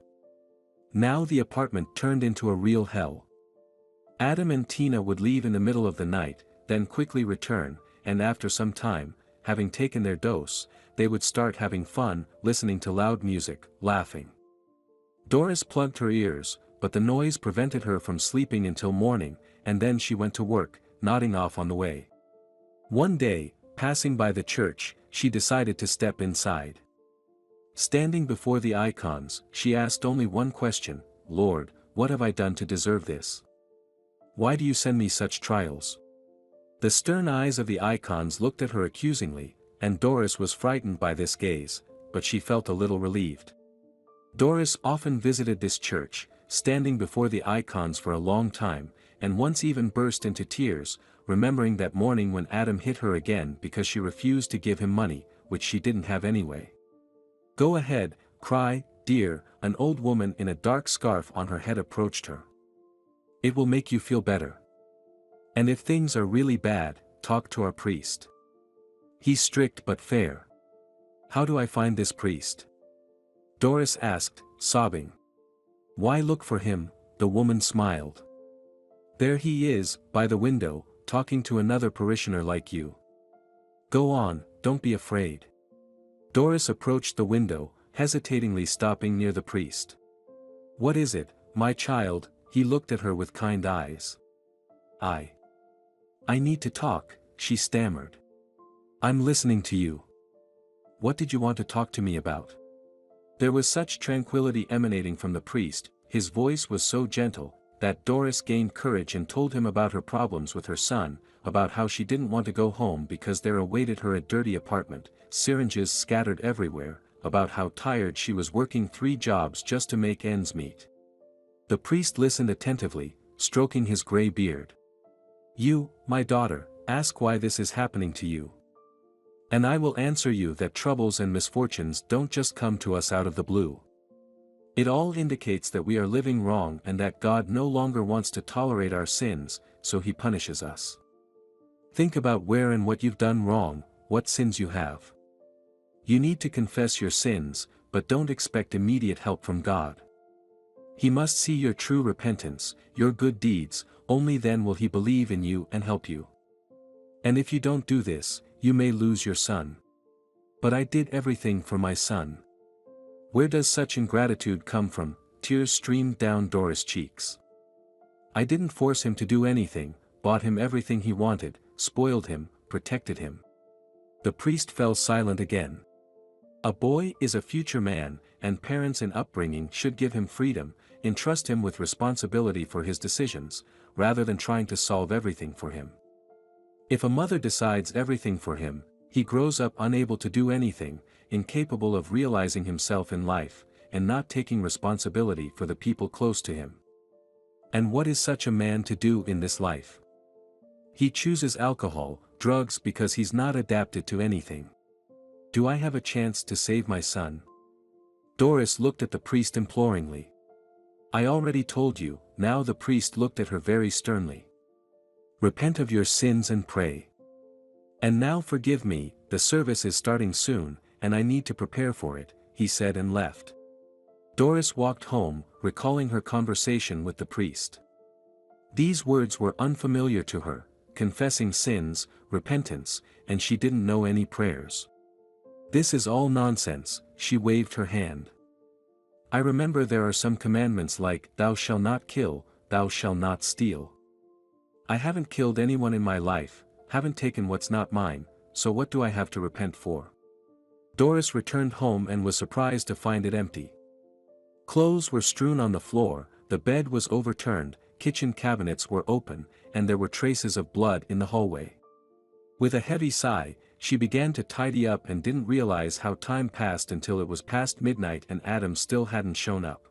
Speaker 1: Now the apartment turned into a real hell. Adam and Tina would leave in the middle of the night, then quickly return, and after some time, having taken their dose, they would start having fun, listening to loud music, laughing. Doris plugged her ears, but the noise prevented her from sleeping until morning, and then she went to work, nodding off on the way. One day, passing by the church, she decided to step inside. Standing before the icons, she asked only one question, Lord, what have I done to deserve this? Why do you send me such trials? The stern eyes of the icons looked at her accusingly, and Doris was frightened by this gaze, but she felt a little relieved. Doris often visited this church, standing before the icons for a long time, and once even burst into tears, remembering that morning when Adam hit her again because she refused to give him money, which she didn't have anyway. Go ahead, cry, dear, an old woman in a dark scarf on her head approached her. It will make you feel better. And if things are really bad, talk to our priest. He's strict but fair. How do I find this priest? Doris asked, sobbing. Why look for him? The woman smiled. There he is, by the window, talking to another parishioner like you. Go on, don't be afraid. Doris approached the window, hesitatingly stopping near the priest. What is it, my child? He looked at her with kind eyes. I need to talk, she stammered. I'm listening to you. What did you want to talk to me about? There was such tranquility emanating from the priest, his voice was so gentle, that Doris gained courage and told him about her problems with her son, about how she didn't want to go home because there awaited her a dirty apartment, syringes scattered everywhere, about how tired she was working 3 jobs just to make ends meet. The priest listened attentively, stroking his gray beard. "You, my daughter, ask why this is happening to you. And I will answer you that troubles and misfortunes don't just come to us out of the blue. It all indicates that we are living wrong and that God no longer wants to tolerate our sins, so he punishes us. Think about where and what you've done wrong, what sins you have. You need to confess your sins, but don't expect immediate help from God. He must see your true repentance, your good deeds, only then will he believe in you and help you. And if you don't do this, you may lose your son. But I did everything for my son. Where does such ingratitude come from?" Tears streamed down Doris' cheeks. "I didn't force him to do anything, bought him everything he wanted, spoiled him, protected him." The priest fell silent again. A boy is a future man, and parents in upbringing should give him freedom, entrust him with responsibility for his decisions, rather than trying to solve everything for him. If a mother decides everything for him, he grows up unable to do anything, incapable of realizing himself in life, and not taking responsibility for the people close to him. And what is such a man to do in this life? He chooses alcohol, drugs because he's not adapted to anything. Do I have a chance to save my son? Doris looked at the priest imploringly. "I already told you." Now the priest looked at her very sternly. "Repent of your sins and pray. And now forgive me, the service is starting soon, and I need to prepare for it," he said and left. Doris walked home, recalling her conversation with the priest. These words were unfamiliar to her, confessing sins, repentance, and she didn't know any prayers. "This is all nonsense," she waved her hand. "I remember there are some commandments like, 'Thou shalt not kill, thou shalt not steal.' I haven't killed anyone in my life, haven't taken what's not mine, so what do I have to repent for?" Doris returned home and was surprised to find it empty. Clothes were strewn on the floor, the bed was overturned, kitchen cabinets were open, and there were traces of blood in the hallway. With a heavy sigh, she began to tidy up and didn't realize how time passed until it was past midnight and Adam still hadn't shown up.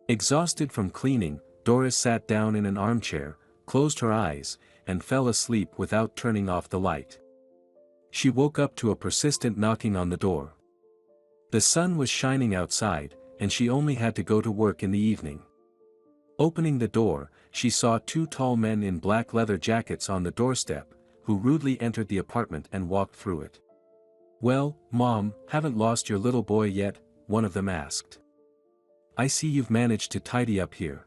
Speaker 1: Exhausted from cleaning, Doris sat down in an armchair, closed her eyes, and fell asleep without turning off the light. She woke up to a persistent knocking on the door. The sun was shining outside, and she only had to go to work in the evening. Opening the door, she saw 2 tall men in black leather jackets on the doorstep, who rudely entered the apartment and walked through it. "Well, Mom, haven't lost your little boy yet?" one of them asked. "I see you've managed to tidy up here.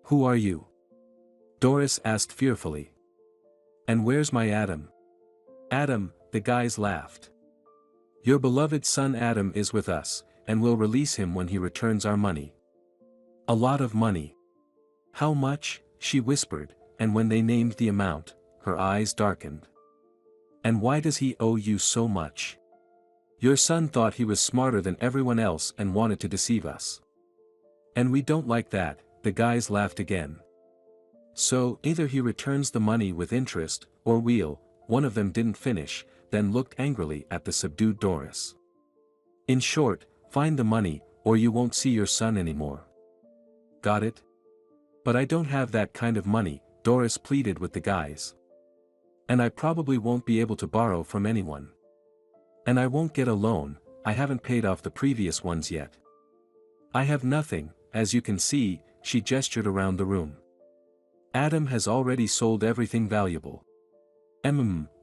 Speaker 1: Who are you?" Doris asked fearfully. "And where's my Adam?" "Adam," the guys laughed. "Your beloved son Adam is with us, and we'll release him when he returns our money." "A lot of money." "How much?" she whispered, and when they named the amount, her eyes darkened. "And why does he owe you so much?" "Your son thought he was smarter than everyone else and wanted to deceive us. And we don't like that," the guys laughed again. "So, either he returns the money with interest, or we'll," one of them didn't finish, then looked angrily at the subdued Doris. "In short, find the money, or you won't see your son anymore. Got it?" "But I don't have that kind of money," Doris pleaded with the guys. "And I probably won't be able to borrow from anyone. And I won't get a loan, I haven't paid off the previous ones yet. I have nothing, as you can see," she gestured around the room. "Adam has already sold everything valuable."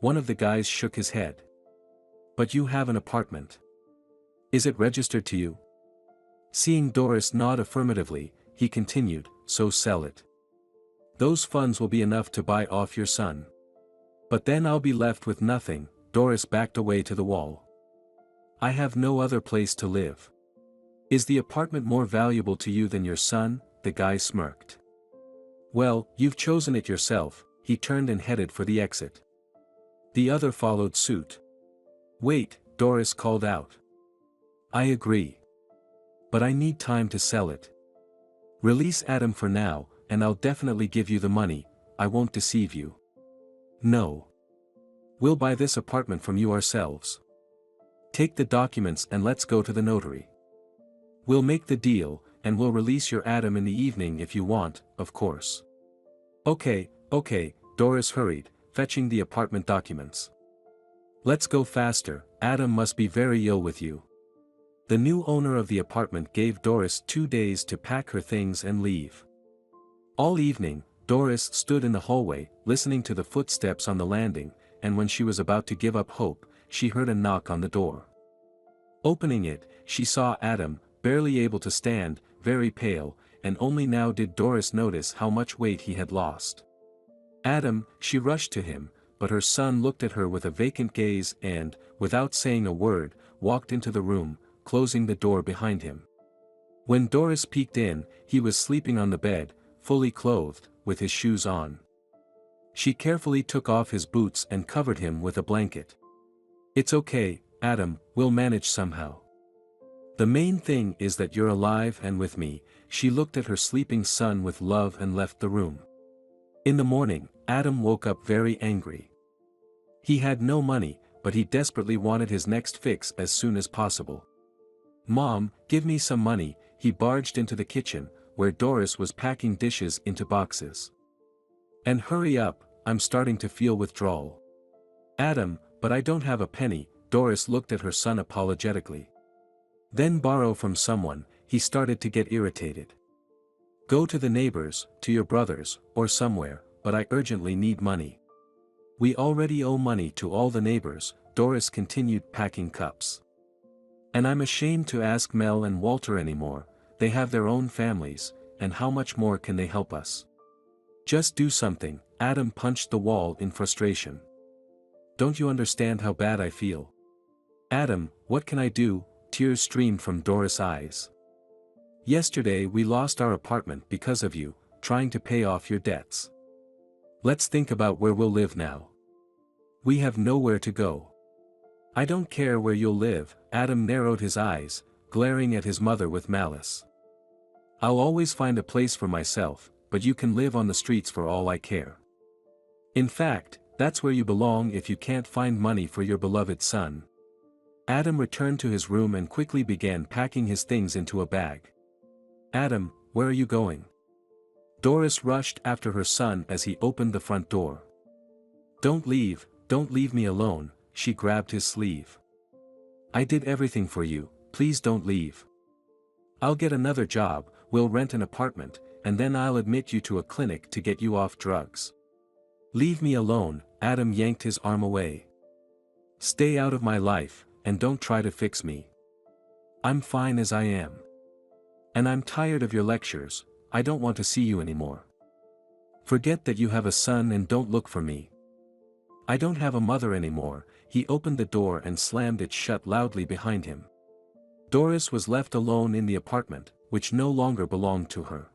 Speaker 1: One of the guys shook his head. "But you have an apartment. Is it registered to you?" Seeing Doris nod affirmatively, he continued, "So sell it. Those funds will be enough to buy off your son. But then I'll be left with nothing." Doris backed away to the wall. "I have no other place to live." "Is the apartment more valuable to you than your son?" the guy smirked. "Well, you've chosen it yourself." He turned and headed for the exit. The other followed suit. "Wait," Doris called out. "I agree. But I need time to sell it. Release Adam for now, and I'll definitely give you the money. I won't deceive you. No. We'll buy this apartment from you ourselves. Take the documents and let's go to the notary. We'll make the deal, and we'll release your Adam in the evening if you want, of course. Okay, Doris hurried, fetching the apartment documents. Let's go faster, Adam must be very ill with you. The new owner of the apartment gave Doris 2 days to pack her things and leave. All evening, Doris stood in the hallway, listening to the footsteps on the landing, and when she was about to give up hope, she heard a knock on the door. Opening it, she saw Adam, barely able to stand, very pale, and only now did Doris notice how much weight he had lost. Adam, she rushed to him, but her son looked at her with a vacant gaze and, without saying a word, walked into the room, closing the door behind him. When Doris peeked in, he was sleeping on the bed, fully clothed, with his shoes on. She carefully took off his boots and covered him with a blanket. It's okay, Adam, we'll manage somehow. The main thing is that you're alive and with me. She looked at her sleeping son with love and left the room. In the morning, Adam woke up very angry. He had no money, but he desperately wanted his next fix as soon as possible. Mom, give me some money, he barged into the kitchen, where Doris was packing dishes into boxes. And hurry up, I'm starting to feel withdrawal. Adam, but I don't have a penny, Doris looked at her son apologetically. Then borrow from someone, he started to get irritated. Go to the neighbors, to your brothers, or somewhere, but I urgently need money. We already owe money to all the neighbors, Doris continued packing cups. And I'm ashamed to ask Mel and Walter anymore, they have their own families, and how much more can they help us? Just do something, Adam punched the wall in frustration. Don't you understand how bad I feel? Adam, what can I do? Tears streamed from Doris' eyes. Yesterday we lost our apartment because of you, trying to pay off your debts. Let's think about where we'll live now. We have nowhere to go. I don't care where you'll live, Adam narrowed his eyes, glaring at his mother with malice. I'll always find a place for myself, but you can live on the streets for all I care. In fact, that's where you belong if you can't find money for your beloved son. Adam returned to his room and quickly began packing his things into a bag. Adam, where are you going? Doris rushed after her son as he opened the front door. Don't leave me alone, she grabbed his sleeve. I did everything for you, please don't leave. I'll get another job, we'll rent an apartment, and then I'll admit you to a clinic to get you off drugs. Leave me alone, Adam yanked his arm away. Stay out of my life, and don't try to fix me. I'm fine as I am. And I'm tired of your lectures, I don't want to see you anymore. Forget that you have a son and don't look for me. I don't have a mother anymore, he opened the door and slammed it shut loudly behind him. Doris was left alone in the apartment, which no longer belonged to her.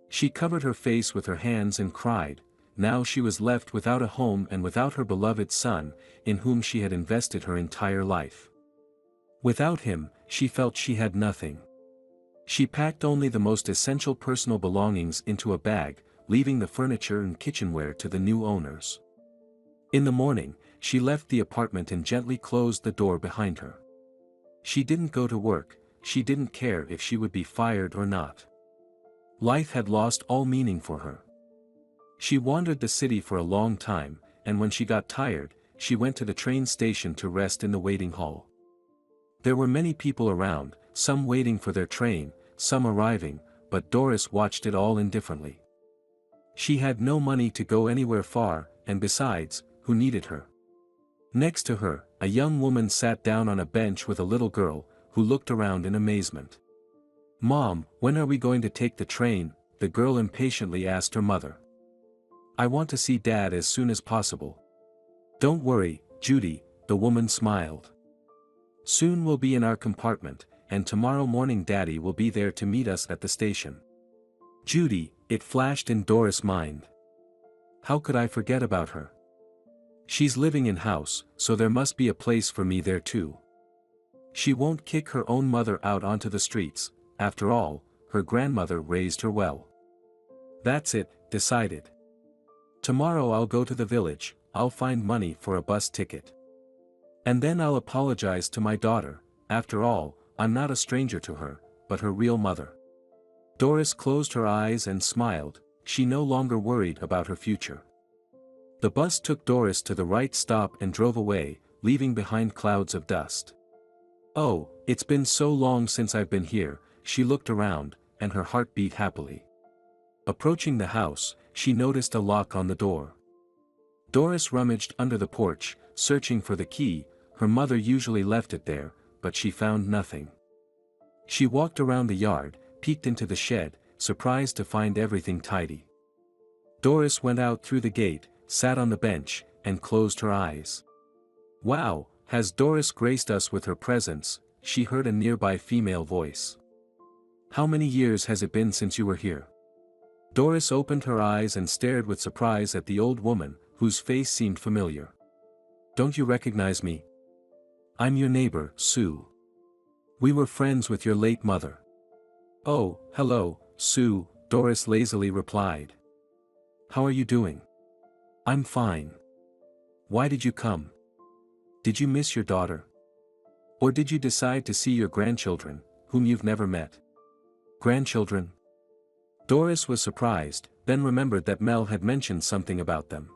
Speaker 1: She covered her face with her hands and cried. Now she was left without a home and without her beloved son, in whom she had invested her entire life. Without him, she felt she had nothing. She packed only the most essential personal belongings into a bag, leaving the furniture and kitchenware to the new owners. In the morning, she left the apartment and gently closed the door behind her. She didn't go to work, she didn't care if she would be fired or not. Life had lost all meaning for her. She wandered the city for a long time, and when she got tired, she went to the train station to rest in the waiting hall. There were many people around, some waiting for their train, some arriving, but Doris watched it all indifferently. She had no money to go anywhere far, and besides, who needed her? Next to her, a young woman sat down on a bench with a little girl, who looked around in amazement. Mom, when are we going to take the train? The girl impatiently asked her mother. I want to see Dad as soon as possible. Don't worry, Judy, the woman smiled. Soon we'll be in our compartment, and tomorrow morning Daddy will be there to meet us at the station. Judy, it flashed in Doris' mind. How could I forget about her? She's living in house, so there must be a place for me there too. She won't kick her own mother out onto the streets, after all, her grandmother raised her well. That's it, decided. Tomorrow I'll go to the village, I'll find money for a bus ticket. And then I'll apologize to my daughter, after all, I'm not a stranger to her, but her real mother. Doris closed her eyes and smiled, she no longer worried about her future. The bus took Doris to the right stop and drove away, leaving behind clouds of dust. Oh, it's been so long since I've been here, she looked around, and her heart beat happily. Approaching the house, she noticed a lock on the door. Doris rummaged under the porch, searching for the key, her mother usually left it there, but she found nothing. She walked around the yard, peeked into the shed, surprised to find everything tidy. Doris went out through the gate, sat on the bench, and closed her eyes. Wow, has Doris graced us with her presence, she heard a nearby female voice. How many years has it been since you were here? Doris opened her eyes and stared with surprise at the old woman, whose face seemed familiar. Don't you recognize me? I'm your neighbor, Sue. We were friends with your late mother. Oh, hello, Sue, Doris lazily replied. How are you doing? I'm fine. Why did you come? Did you miss your daughter? Or did you decide to see your grandchildren, whom you've never met? Grandchildren? Doris was surprised, then remembered that Mel had mentioned something about them.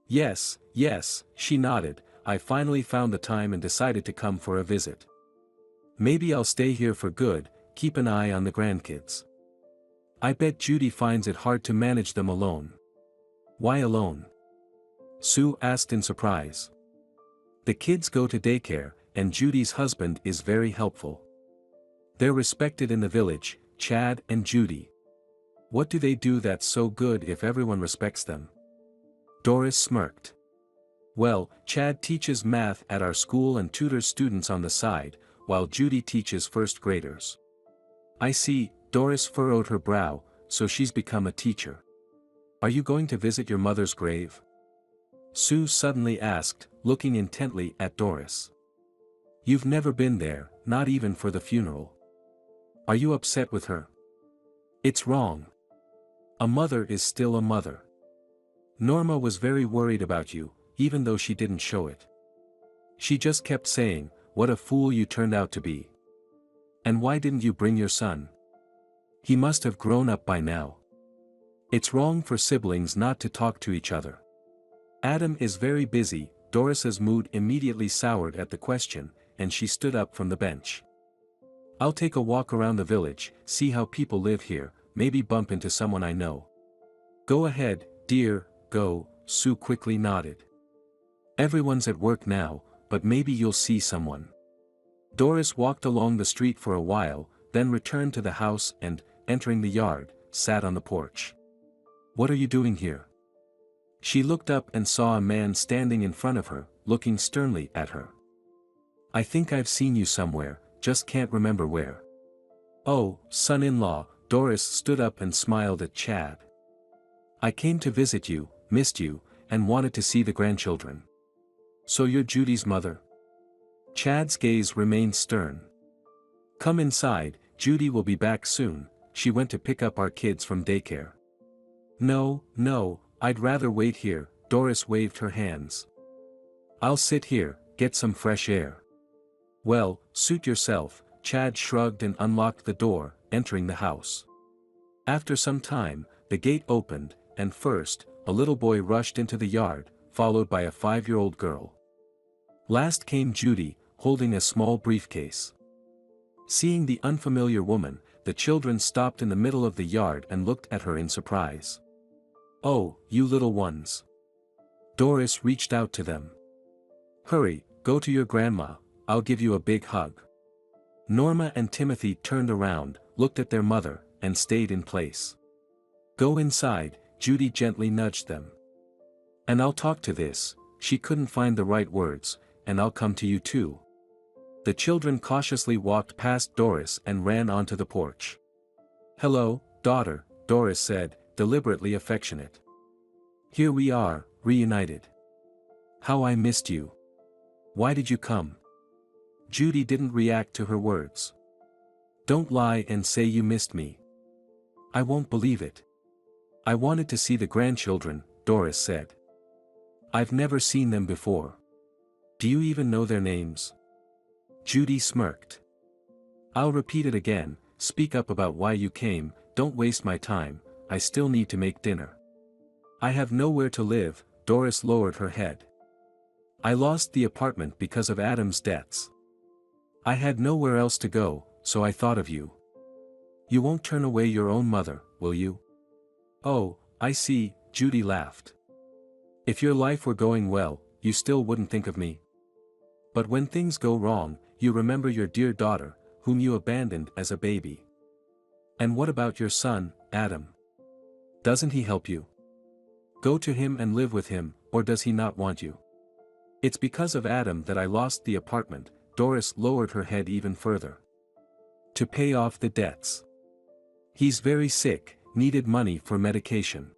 Speaker 1: Yes, she nodded, I finally found the time and decided to come for a visit. Maybe I'll stay here for good, keep an eye on the grandkids. I bet Judy finds it hard to manage them alone. Why alone? Sue asked in surprise. The kids go to daycare, and Judy's husband is very helpful. They're respected in the village, Chad and Judy. What do they do that's so good if everyone respects them? Doris smirked. Well, Chad teaches math at our school and tutors students on the side, while Judy teaches first graders. I see, Doris furrowed her brow, so she's become a teacher. Are you going to visit your mother's grave? Sue suddenly asked, looking intently at Doris. You've never been there, not even for the funeral. Are you upset with her? It's wrong. A mother is still a mother. Norma was very worried about you, even though she didn't show it. She just kept saying, what a fool you turned out to be. And why didn't you bring your son? He must have grown up by now. It's wrong for siblings not to talk to each other. Adam is very busy, Doris's mood immediately soured at the question, and she stood up from the bench. I'll take a walk around the village, see how people live here, maybe bump into someone I know. Go ahead, dear, go, Sue quickly nodded. Everyone's at work now, but maybe you'll see someone. Doris walked along the street for a while, then returned to the house and, entering the yard, sat on the porch. What are you doing here? She looked up and saw a man standing in front of her, looking sternly at her. I think I've seen you somewhere, just can't remember where. Oh, son-in-law, Doris stood up and smiled at Chad. I came to visit you, missed you, and wanted to see the grandchildren. So you're Judy's mother? Chad's gaze remained stern. Come inside, Judy will be back soon, she went to pick up our kids from daycare. No, I'd rather wait here, Doris waved her hands. I'll sit here, get some fresh air. Well, suit yourself, Chad shrugged and unlocked the door, entering the house. After some time, the gate opened, and first, a little boy rushed into the yard, followed by a 5-year-old girl. Last came Judy, holding a small briefcase. Seeing the unfamiliar woman, the children stopped in the middle of the yard and looked at her in surprise. Oh, you little ones. Doris reached out to them. Hurry, go to your grandma, I'll give you a big hug. Norma and Timothy turned around, looked at their mother, and stayed in place. Go inside, Judy gently nudged them. And I'll talk to this, she couldn't find the right words, and I'll come to you too. The children cautiously walked past Doris and ran onto the porch. Hello, daughter, Doris said, deliberately affectionate. Here we are, reunited. How I missed you. Why did you come? Judy didn't react to her words. Don't lie and say you missed me. I won't believe it. I wanted to see the grandchildren, Doris said. I've never seen them before. Do you even know their names? Judy smirked. I'll repeat it again, speak up about why you came, don't waste my time, I still need to make dinner. I have nowhere to live, Doris lowered her head. I lost the apartment because of Adam's debts. I had nowhere else to go, so I thought of you. You won't turn away your own mother, will you? Oh, I see, Judy laughed. If your life were going well, you still wouldn't think of me. But when things go wrong, you remember your dear daughter, whom you abandoned as a baby. And what about your son, Adam? Doesn't he help you? Go to him and live with him, or does he not want you? It's because of Adam that I lost the apartment, Doris lowered her head even further. To pay off the debts. He's very sick, needed money for medication.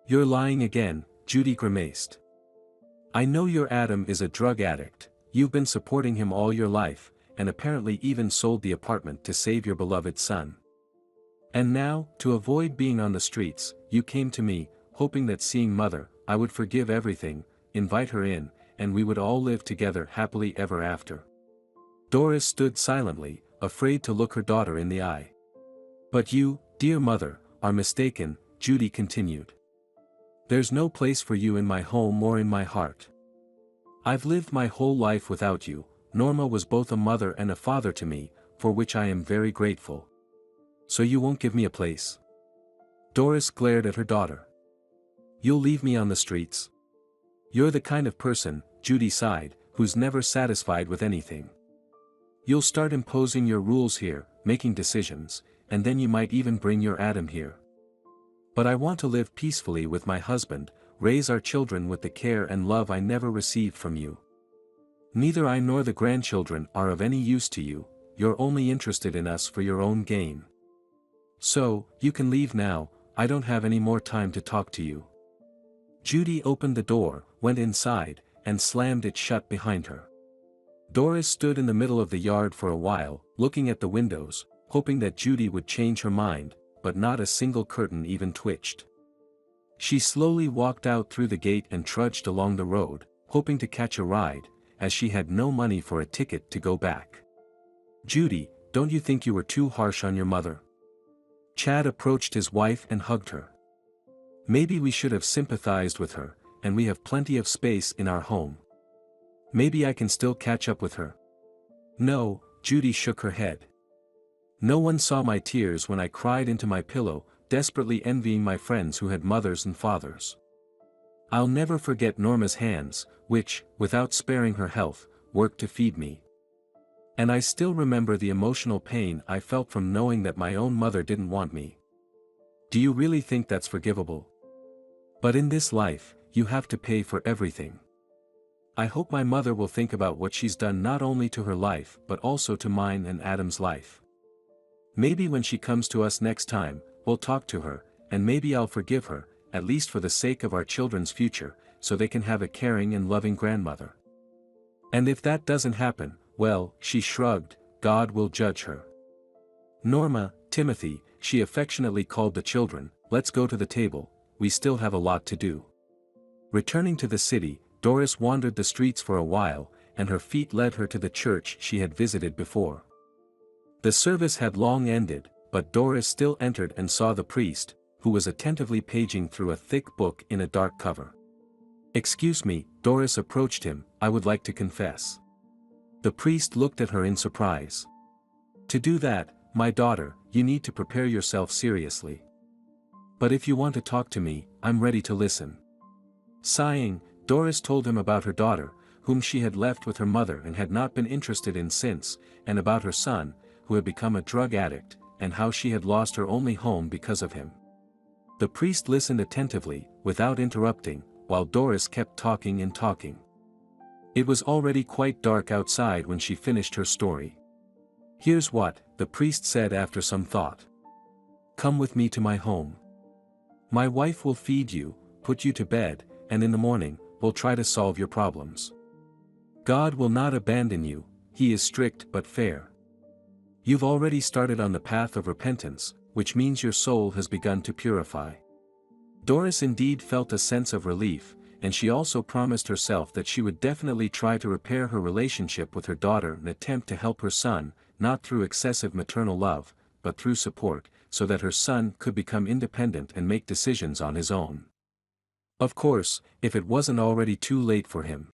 Speaker 1: You're lying again, Judy grimaced. I know your Adam is a drug addict, you've been supporting him all your life, and apparently even sold the apartment to save your beloved son. And now, to avoid being on the streets, you came to me, hoping that seeing Mother, I would forgive everything, invite her in, and we would all live together happily ever after. Doris stood silently, afraid to look her daughter in the eye. But you, dear mother, are mistaken, Judy continued. There's no place for you in my home or in my heart. I've lived my whole life without you, Norma was both a mother and a father to me, for which I am very grateful. So you won't give me a place? Doris glared at her daughter. You'll leave me on the streets? You're the kind of person, Judy sighed, who's never satisfied with anything. You'll start imposing your rules here, making decisions, and then you might even bring your Adam here. But I want to live peacefully with my husband, raise our children with the care and love I never received from you. Neither I nor the grandchildren are of any use to you, you're only interested in us for your own gain. So, you can leave now, I don't have any more time to talk to you. Judy opened the door, went inside, and slammed it shut behind her. Doris stood in the middle of the yard for a while, looking at the windows, hoping that Judy would change her mind, but not a single curtain even twitched. She slowly walked out through the gate and trudged along the road, hoping to catch a ride, as she had no money for a ticket to go back. Judy, don't you think you were too harsh on your mother? Chad approached his wife and hugged her. Maybe we should have sympathized with her, and we have plenty of space in our home. Maybe I can still catch up with her. No, Judy shook her head. No one saw my tears when I cried into my pillow, desperately envying my friends who had mothers and fathers. I'll never forget Norma's hands, which, without sparing her health, worked to feed me. And I still remember the emotional pain I felt from knowing that my own mother didn't want me. Do you really think that's forgivable? But in this life, you have to pay for everything. I hope my mother will think about what she's done not only to her life but also to mine and Adam's life. Maybe when she comes to us next time, we'll talk to her, and maybe I'll forgive her, at least for the sake of our children's future, so they can have a caring and loving grandmother. And if that doesn't happen, well, she shrugged, God will judge her. Norma, Timothy, she affectionately called the children, let's go to the table, we still have a lot to do. Returning to the city, Doris wandered the streets for a while, and her feet led her to the church she had visited before. The service had long ended, but Doris still entered and saw the priest, who was attentively paging through a thick book in a dark cover. Excuse me, Doris approached him, I would like to confess. The priest looked at her in surprise. To do that, my daughter, you need to prepare yourself seriously. But if you want to talk to me, I'm ready to listen. Sighing, Doris told him about her daughter, whom she had left with her mother and had not been interested in since, and about her son, who had become a drug addict, and how she had lost her only home because of him. The priest listened attentively, without interrupting, while Doris kept talking and talking. It was already quite dark outside when she finished her story. Here's what, the priest said after some thought. Come with me to my home. My wife will feed you, put you to bed, and in the morning, we'll try to solve your problems. God will not abandon you, he is strict but fair. You've already started on the path of repentance, which means your soul has begun to purify. Doris indeed felt a sense of relief, and she also promised herself that she would definitely try to repair her relationship with her daughter and attempt to help her son, not through excessive maternal love, but through support, so that her son could become independent and make decisions on his own. Of course, if it wasn't already too late for him.